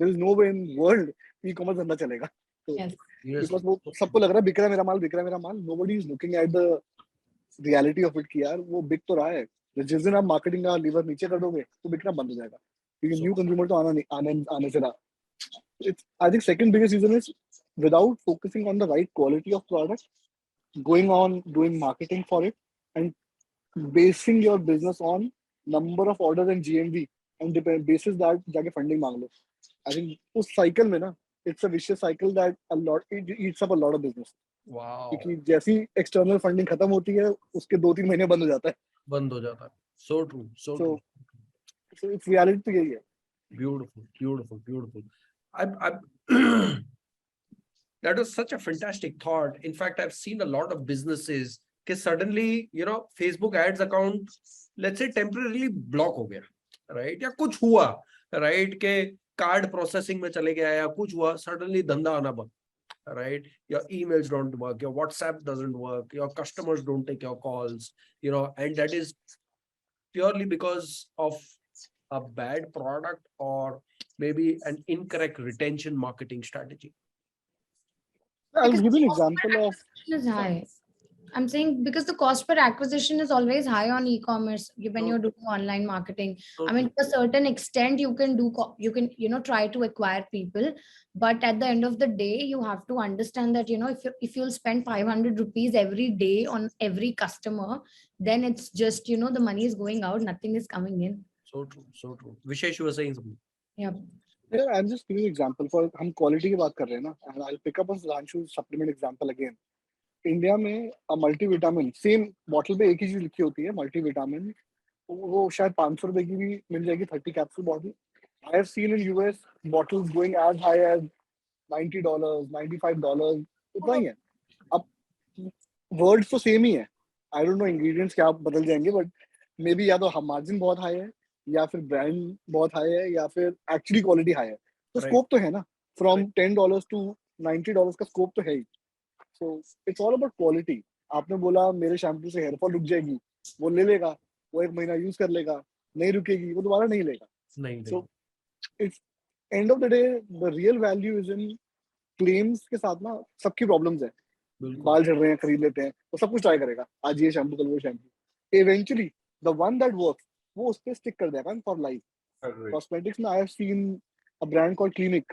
there is no way in world e-commerce धंधा चलेगा. तो बिकॉज वो सबको लग रहा है बिक रहा है मेरा माल, बिक रहा है मेरा माल. Nobody is looking at the reality of it कि यार वो बिक तो रहा है. जिस दिन आप मार्केटिंग का लीवर नीचे कर दोगे तो बिकना बंद हो जाएगा, क्योंकि न्यू कंज्यूमर तो आने से रहा. I think second biggest reason is without focusing on the right quality of product, going on doing marketing for it and basing your business on number of orders and GMV and basis that जाके funding मांग लो. I think उस cycle में ना, it's a vicious cycle that it eats up a lot of business. Wow. क्योंकि जैसी external funding खत्म होती है, उसके 2-3 महीने बंद हो जाता है. So true. So true. So it's reality तो यही है. Beautiful. That was such a fantastic thought. In fact, I've seen a lot of businesses that suddenly, Facebook ads account, let's say temporarily block हो गया, right? या कुछ हुआ, right? के card processing में चले गया या कुछ हुआ, suddenly धंधा आना बंद, right? Your emails don't work, your WhatsApp doesn't work, your customers don't take your calls, and that is purely because of a bad product or maybe an incorrect retention marketing strategy. I'll give you an example of. Is high. I'm saying because the cost per acquisition is always high on e-commerce when you're doing online marketing. I mean, to a certain extent, you can try to acquire people, but at the end of the day, you have to understand that if you'll spend 500 rupees every day on every customer, then it's just the money is going out, nothing is coming in. So true. Vishesh, you were saying something. Yeah. Yeah, I'm just giving an example for हम quality की बात कर रहे हैं ना, and I'll pick up on Sudhanshu's supplement example again. India में multivitamin same bottle पे एक ही चीज लिखी होती है, मल्टीविटामिन, वो शायद 500 रुपए की भी मिल जाएगी, 30 capsule bottle. I have seen in US bottles going as high as $90, $95, इतना ही है. अब वर्ड्स तो सेम ही है, आई डोंट नो इंग्रेडिएंट्स क्या बदल जाएंगे, बट मे बी या तो हम मार्जिन बहुत हाई है, या फिर ब्रांड बहुत हाई है, या फिर एक्चुअली क्वालिटी हाई है. तो स्कोप तो है ना, फ्रॉम $10 to $90 का स्कोप तो है ही. So it's all about quality. आपने बोला मेरे शैम्पू से हेयर फॉल रुक जाएगी, वो ले लेगा, वो 1 महीना यूज कर लेगा, नहीं रुकेगी, वो दोबारा नहीं लेगा. So it's end of the day, the real value is in claims के साथ ना सबकी प्रॉब्लम्स है. बाल झड़ रहे हैं, खरीद लेते हैं, वो सब कुछ ट्राई करेगा, आज ये शैम्पू कल वो shampoo. Eventually the one that works, वो उस पे स्टिक कर देगा for life. Cosmetics में I have seen a brand called Clinic.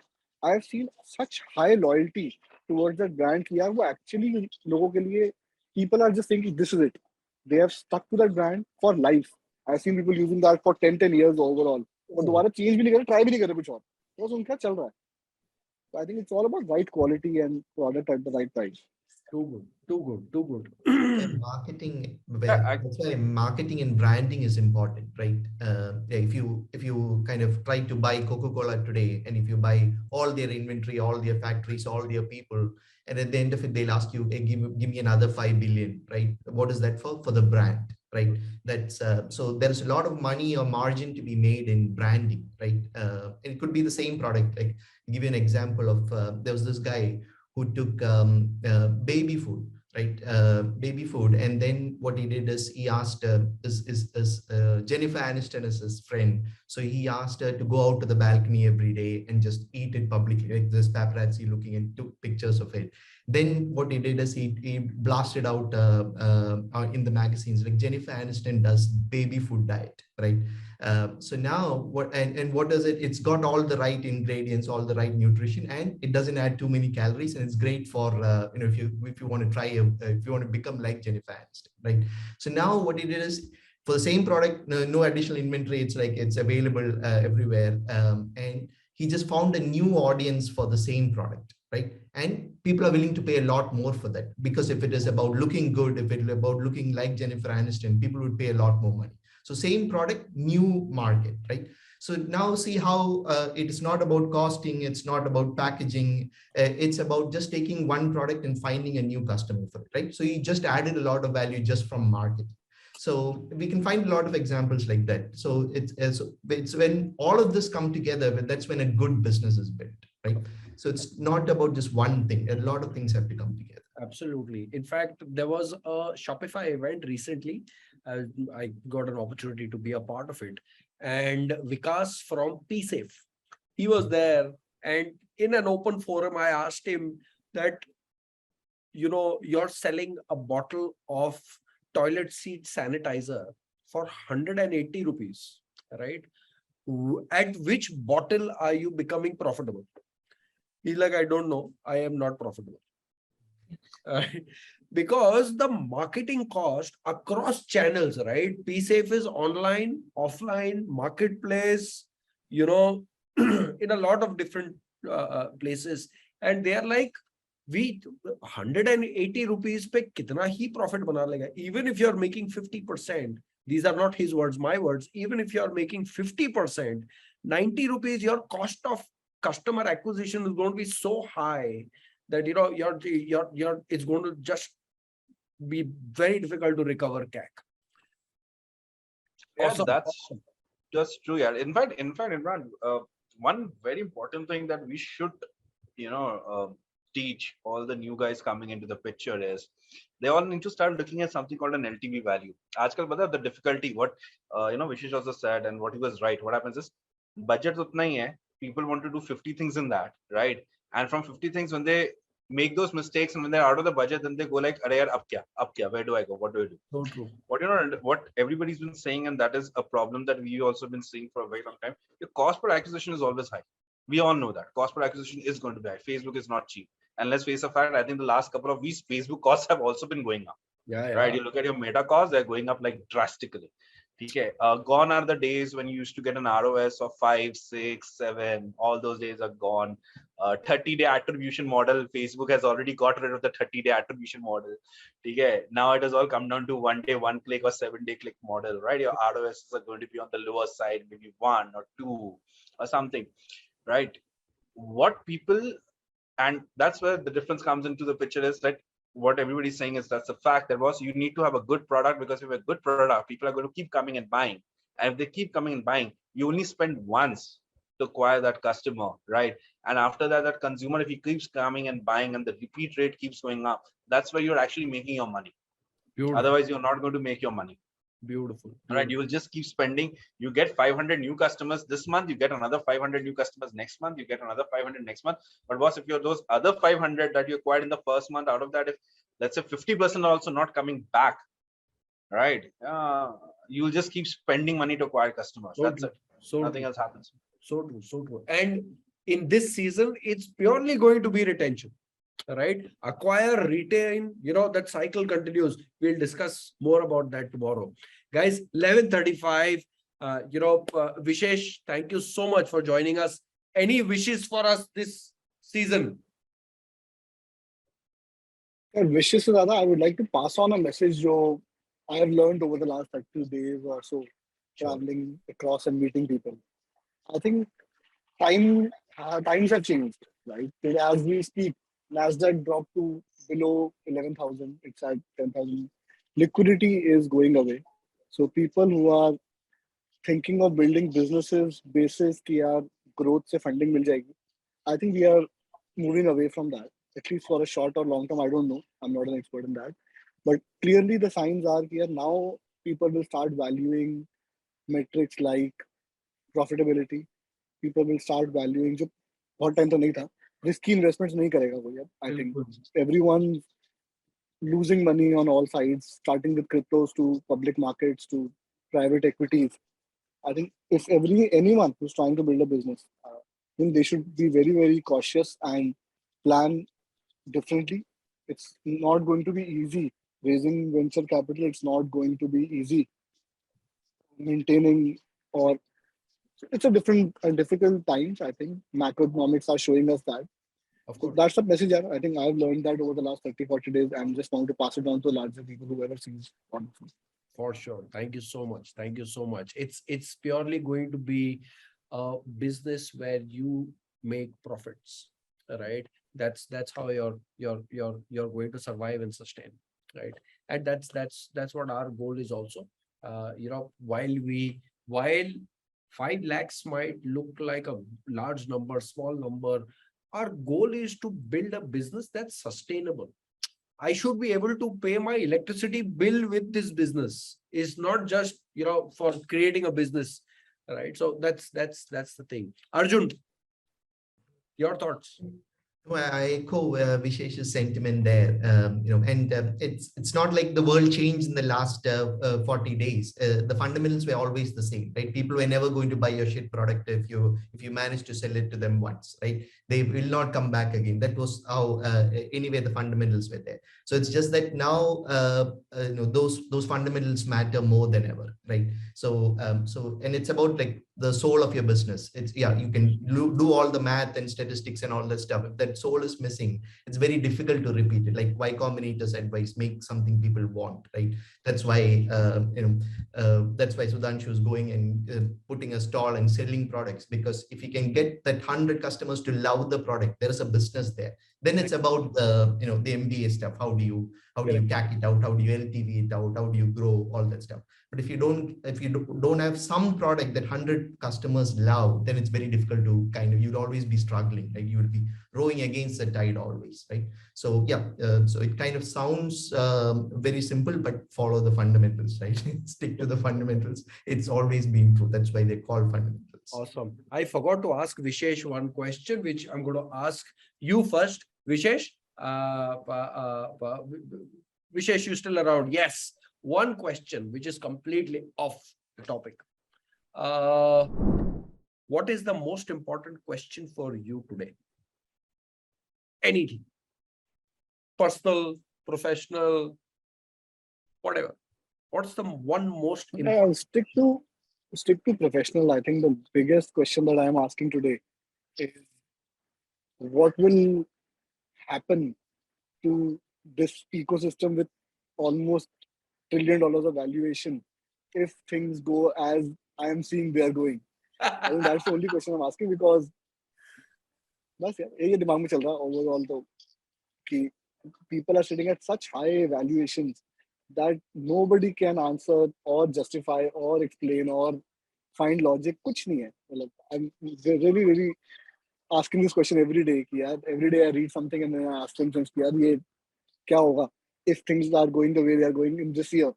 I have seen such high loyalty towards that brand कि यार वो actually लोगों के लिए, people are just thinking this is it. They have stuck to that brand for life. I have seen people using that for 10 years overall. और दोबारा change भी नहीं करे, ट्राई भी नहीं करे कुछ और, बस उनका चल रहा है. So I think it's all about right quality and product at the right price. Too good. Marketing, that's why marketing and branding is important, right? If you kind of try to buy Coca-Cola today, and if you buy all their inventory, all their factories, all their people, and at the end of it, they'll ask you, hey, give me another 5 billion, right? What is that for? For the brand, right? That's so there's a lot of money or margin to be made in branding, right? And it could be the same product. Like, I'll give you an example of there was this guy who took baby food. right? Baby food. And then what he did is he asked, Jennifer Aniston is his friend. So he asked her to go out to the balcony every day and just eat it publicly, like this paparazzi looking and took pictures of it. Then what he did is he blasted out in the magazines, like Jennifer Aniston does baby food diet, right? So now what, and what does it? It's got all the right ingredients, all the right nutrition, and it doesn't add too many calories, and it's great for if you want to try if you want to become like Jennifer Aniston, right? So now what he did is, for the same product, no additional inventory, it's like it's available everywhere, and he just found a new audience for the same product, right? And people are willing to pay a lot more for that, because if it is about looking good, if it is about looking like Jennifer Aniston, people would pay a lot more money. So same product, new market, right? So now see how it is not about costing, it's not about packaging, it's about just taking one product and finding a new customer for it, right? So you just added a lot of value just from marketing. So we can find a lot of examples like that. So it's when all of this come together, that's when a good business is built, right? So it's not about just one thing. A lot of things have to come together. Absolutely. In fact, there was a Shopify event recently. I got an opportunity to be a part of it. And Vikas from PSafe, he was there. And in an open forum, I asked him that, you're selling a bottle of toilet seat sanitizer for 180 rupees, right? At which bottle are you becoming profitable? He's like, I don't know. I am not profitable. Because the marketing cost across channels, right? PSafe is online, offline, marketplace, in a lot of different places. And they are like, we 180 rupees pe kitna hi profit bana lega. Even if you're making 50%, these are not his words, my words. Even if you're making 50%, 90 rupees, your cost of customer acquisition is going to be so high that it's going to just be very difficult to recover CAC. Yeah, Awesome. that's just true. Yeah. In fact, Imran, one very important thing that we should, teach all the new guys coming into the picture is they all need to start looking at something called an LTV value. Aajkal pata the difficulty, what Vishesh also said, and what he was right. What happens is budget utna hi hai. People want to do 50 things in that, right? And from 50 things, when they make those mistakes and when they're out of the budget, then they go like, "Arey yaar, ab kya? Where do I go? What do I do?" So true. What everybody's been saying, and that is a problem that we also been seeing for a very long time. Your cost per acquisition is always high. We all know that cost per acquisition is going to be high. Facebook is not cheap, and let's face the fact. I think the last couple of weeks, Facebook costs have also been going up. Yeah. Right? You look at your Meta costs; they're going up like drastically. Okay, gone are the days when you used to get an ROS of 5, 6, 7. All those days are gone. 30-day attribution model. Facebook has already got rid of the 30-day attribution model. Okay, now it has all come down to 1 day, 1 click or 7-day click model, right? Your ROS are going to be on the lower side, maybe 1 or 2 or something, right? What people, and that's where the difference comes into the picture is that what everybody's saying is that's the fact that was you need to have a good product, because if you have a good product, people are going to keep coming and buying. And if they keep coming and buying, you only spend once to acquire that customer, right? And after that, that consumer, if he keeps coming and buying and the repeat rate keeps going up, that's where you're actually making your money. Beautiful. Otherwise, you're not going to make your money. Beautiful. Right? You will just keep spending. You get 500 new customers this month, you get another 500 new customers next month, you get another 500 next month. But boss, if you're those other 500 that you acquired in the first month, out of that, if let's say 50% are also not coming back, right? You'll just keep spending money to acquire customers. So that's true. it. So Nothing true. else happens. So true. So true. And in this season, it's purely going to be retention. Right? Acquire, retain, that cycle continues. We'll discuss more about that tomorrow. Guys, 11:35. Vishesh, thank you so much for joining us. Any wishes for us this season? Wishes, Radha, I would like to pass on a message I have learned over the last 2 days or so, traveling across and meeting people. I think times have changed, right? Today, as we speak, Nasdaq dropped to below 11,000. It's at 10,000. Liquidity is going away. So people who are thinking of building businesses basis ki yaar growth se funding mil jayegi, I think we are moving away from that. at least for a short or long term. I don't know. I'm not an expert in that. But clearly the signs are here. Now people will start valuing metrics like profitability. People will start valuing जो बहुत time तो नहीं था risky investments नहीं करेगा कोई अब. I think everyone's losing money on all sides, starting with cryptos to public markets to private equities. I think if anyone who's trying to build a business, then they should be very, very cautious and plan differently. It's not going to be easy. Raising venture capital, it's not going to be easy. Maintaining or it's a difficult times. I think macroeconomics are showing us that. Of So course. that's the message. I think I've learned that over the last 30, 40 days and just want to pass it on to larger people, whoever sees wonderful. For sure. Thank you so much. Thank you so much. It's purely going to be a business where you make profits, right? That's how you're going to survive and sustain, right? And that's what our goal is also. While 5 lakhs might look like a large number, small number, our goal is to build a business that's sustainable. I should be able to pay my electricity bill with this business. It's not just, for creating a business, right? So that's the thing. Arjun, your thoughts? Well, I echo Vishesh's sentiment there. It's not like the world changed in the last 40 days. The fundamentals were always the same, right? People were never going to buy your shit product if you manage to sell it to them once, right? They will not come back again. That was how anyway the fundamentals were there. So it's just that now those fundamentals matter more than ever, right? So and it's about like the soul of your business. It's you can do all the math and statistics and all that stuff. If that soul is missing, it's very difficult to repeat it. Like Y Combinator's advice: make something people want, right? That's why that's why Sudhanshu is going and putting a stall and selling products, because if you can get that 100 customers to love the product, there is a business there. Then it's about the MBA stuff. How do you CAC it out? How do you LTV it out? How do you grow all that stuff? But if you don't have some product that 100 customers love, then it's very difficult to you'd always be struggling, right? You would be rowing against the tide always, right? So so it kind of sounds very simple, but follow the fundamentals, right? Stick to the fundamentals. It's always been true. That's why they call fundamentals. Awesome. I forgot to ask Vishesh one question, which I'm going to ask you first. Vishesh, Vishesh, you still around? Yes. One question, which is completely off the topic. What is the most important question for you today? Anything. Personal, professional, whatever. What's the one most important? I'll stick to professional. I think the biggest question that I'm asking today is what will happen to this ecosystem with almost $1 trillion of valuation if things go as I am seeing they are going? I think that's the only question I'm asking, because बस यार यही दिमाग में चल रहा है overall तो कि people are sitting at such high valuations that nobody can answer or justify or explain or find logic. कुछ नहीं है. मतलब I'm really asking this question every day कि यार every day I read something and then I ask themselves कि यार ये क्या होगा if things are going the way they are going in this year,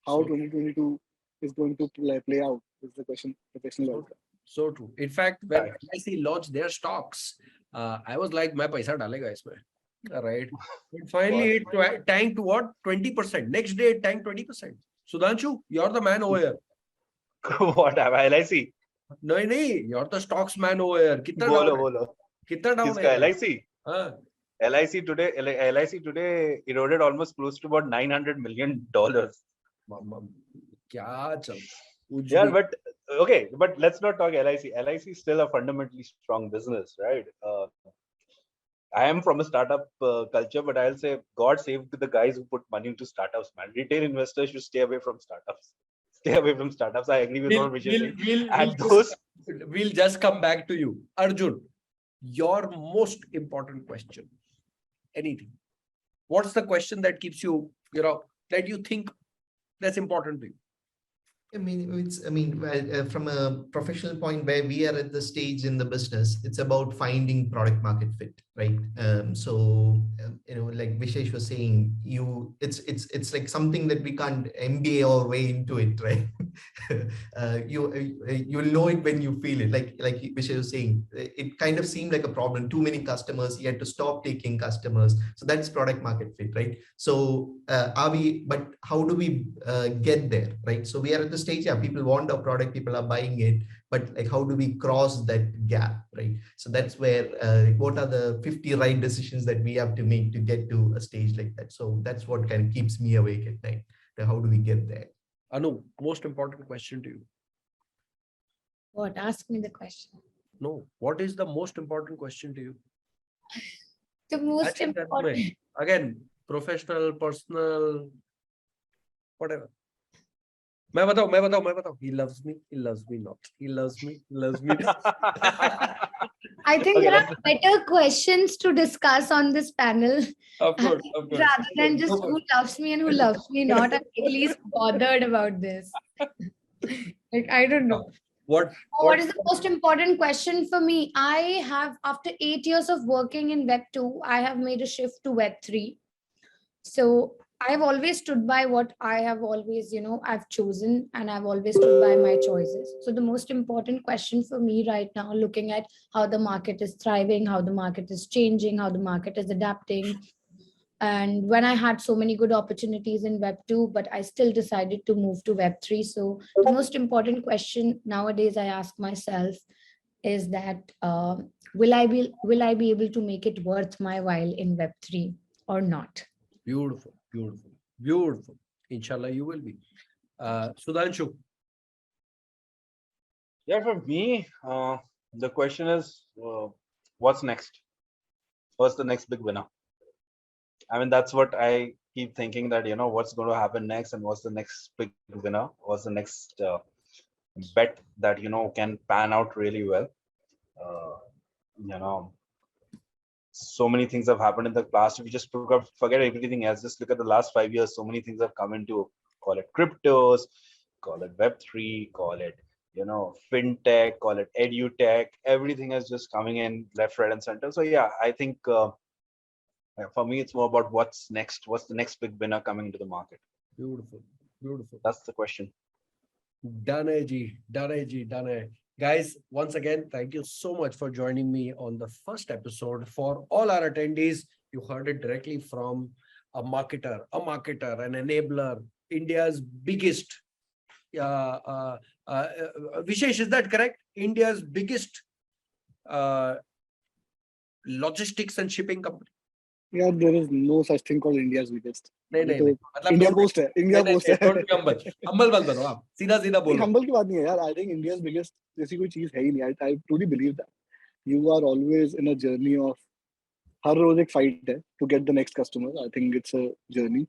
how 2022 is going to play out is the question. So true. In fact, when LIC launched their stocks, I was like, "मैं पैसा डालेगा इसमें." Right. And finally, it tanked to what? 20%. Next day, it tanked 20%. Sudhanshu, you're the man over here. What have I LIC? No, you're the stocks man over here. कितना बोलो. कितना down किसका है? LIC? हाँ. LIC today eroded almost close to about $900 million. क्या चल? Yeah, but okay, but let's not talk LIC. LIC is still a fundamentally strong business, right? I am from a startup culture, but I'll say God save the guys who put money into startups, man. Retail investors should stay away from startups. Stay away from startups. I agree with what Vishesh said. We'll just come back to you. Arjun, your most important question. Anything. What's the question that keeps you, that you think that's important to you? From a professional point where we are at the stage in the business, it's about finding product market fit, right? Like Vishesh was saying, it's like something that we can't MBA our way into it, right? You'll know it when you feel it. Like Vishesh was saying, it kind of seemed like a problem. Too many customers, you had to stop taking customers. So that's product market fit, right? So but how do we get there, right? So we are at the stage, yeah, people want our product, people are buying it, but like how do we cross that gap, right? So that's where what are the 50 right decisions that we have to make to get to a stage like that? So that's what kind of keeps me awake at night. How do we get there? Anu, most important question to you. What? Ask me the question. No, what is the most important question to you? The most important. Again, professional, personal, whatever. मैं बताऊं. He loves me not. He loves me not. I think Okay, there are better questions to discuss on this panel. Of course. Rather than just who loves me and who loves me not. I'm at least bothered about this. Like, I don't know. What is the most important question for me? I have, after 8 years of working in Web 2, I have made a shift to Web 3. So I've always stood by what I have always, I've chosen, and I've always stood by my choices. So the most important question for me right now, looking at how the market is thriving, how the market is changing, how the market is adapting. And when I had so many good opportunities in Web 2, but I still decided to move to Web 3. So the most important question nowadays I ask myself is that will I be able to make it worth my while in Web 3 or not? Beautiful. Inshallah, you will be. Sudhanshu. Yeah, for me, the question is, what's next? What's the next big winner? I mean, that's what I keep thinking, that, what's going to happen next, and what's the next big winner? What's the next bet that, can pan out really well? So many things have happened in the past. If you just forget everything else, just look at the last 5 years, so many things have come into, call it cryptos, call it Web3, call it, fintech, call it edutech. Everything is just coming in left, right, and center. So yeah, I think for me, it's more about what's next. What's the next big winner coming into the market? Beautiful. That's the question. Done. Guys, once again, thank you so much for joining me on the first episode. For all our attendees, you heard it directly from a marketer, an enabler, India's biggest, Vishesh, is that correct? India's biggest logistics and shipping company. Yeah, there is no such thing called India's biggest. नहीं, India Post है. India Post है. Don't be humble. Humble मत बनो आप. सीधा बोलो. Humble की बात नहीं है यार. I think India's biggest जैसी कोई चीज है ही नहीं. I truly believe that. You are always in a journey of हर रोज एक fight है to get the next customer. I think it's a journey.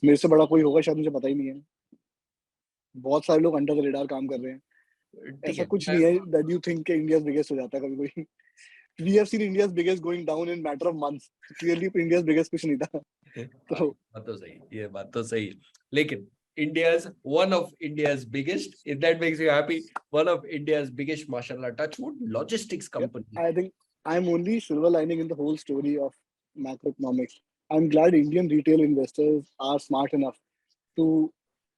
मेरे से बड़ा कोई होगा शायद मुझे पता ही नहीं है. बहुत सारे लोग under the radar काम कर रहे हैं. ऐसा कुछ नहीं है that you think कि India's biggest हो जाता है कभी कोई. We have seen India's biggest going down in matter of months. Clearly, India's biggest कुछ नहीं था. तो बात तो सही. लेकिन one of India's biggest, if that makes you happy, one of India's biggest, mashallah, touchwood logistics company. I think I'm only silver lining in the whole story of macroeconomics. I'm glad Indian retail investors are smart enough to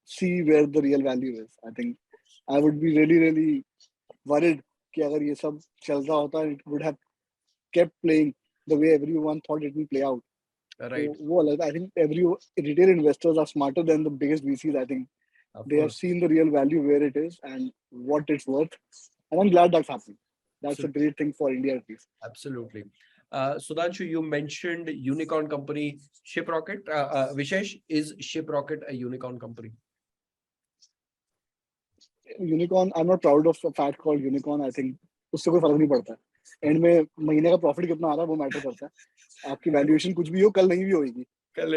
see where the real value is. I think I would be really, really worried कि अगर ये सब चल रहा होता, it would have kept playing the way everyone thought it will play out. Right. So, I think every retail investors are smarter than the biggest VCs. I think they have seen the real value where it is and what it's worth. And I'm glad that's happening. That's a great thing for India at least. Absolutely. Sudhanshu, you mentioned unicorn company Shiprocket. Vishesh, is Shiprocket a unicorn company? Unicorn, I'm not proud of a fact called unicorn. I think उससे कोई फर्क नहीं पड़ता है. And में महीने का profit कितना आ रहा है वो मैटर करता है. आपकी वैल्यूएशन कुछ भी हो, कल नहीं भी होगी.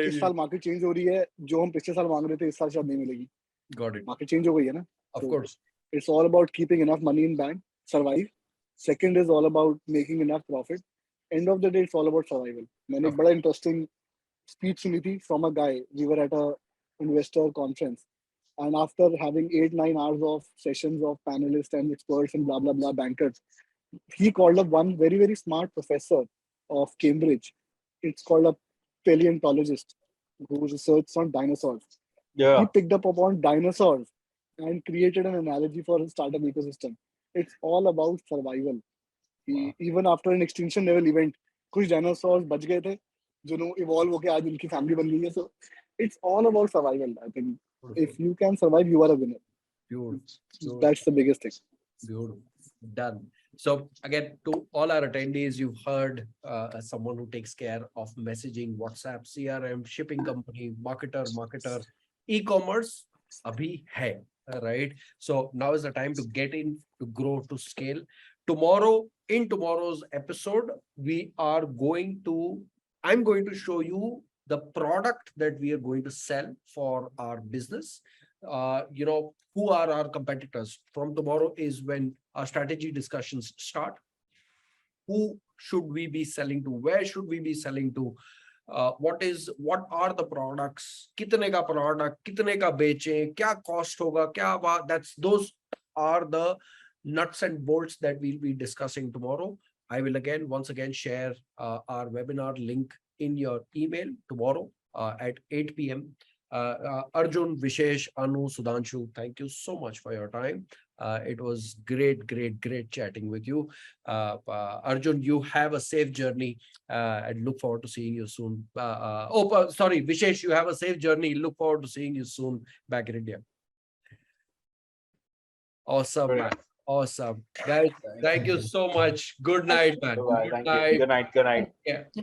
इस साल मार्केट चेंज हो रही है. जो हम पिछले साल मांग रहे थे इस साल शायद नहीं मिलेगी. Got it. मार्केट चेंज हो गई है ना. Of course. It's all about keeping enough money in bank, survive. Second is all about making enough profit. End of the day, it's all about survival. मैंने एक बड़ा interesting speech सुनी थी from a guy. We were at a investor conference. And after having 8-9 hours of sessions of panelists and experts and blah blah blah bankers, he called up one very very smart professor of Cambridge. It's called a paleontologist who researches on dinosaurs. He Yeah. picked up upon dinosaurs and created an analogy for his startup ecosystem. It's all about survival. Even after an extinction level event, कुछ dinosaurs बच गए थे जो evolve होके आज उनकी family बन गई है. So it's all about survival. I think if you can survive, you are a winner. Beautiful. That's the biggest thing. Beautiful. Done. So again, to all our attendees, you've heard someone who takes care of messaging, WhatsApp, CRM, shipping company, marketer, e-commerce, abhi hai, right? So now is the time to get in, to grow, to scale. Tomorrow, in tomorrow's episode, I'm going to show you the product that we are going to sell for our business. Who are our competitors? From tomorrow is when our strategy discussions start. Who should we be selling to? Where should we be selling to? What are the products? Kitne ka product? Kitne ka beche? Kya cost hoga? Those are the nuts and bolts that we'll be discussing tomorrow. I will once again share our webinar link in your email tomorrow at 8 p.m. Arjun, Vishesh, Annu, Sudhanshu, thank you so much for your time. It was great chatting with you. Arjun, you have a safe journey and look forward to seeing you soon. Sorry, Vishesh, you have a safe journey. Look forward to seeing you soon back in India. Awesome, Very man. nice. Awesome. Guys, thank you so much. Good night, man. Bye-bye. Good Thank you. night. Good night. Good night. Yeah.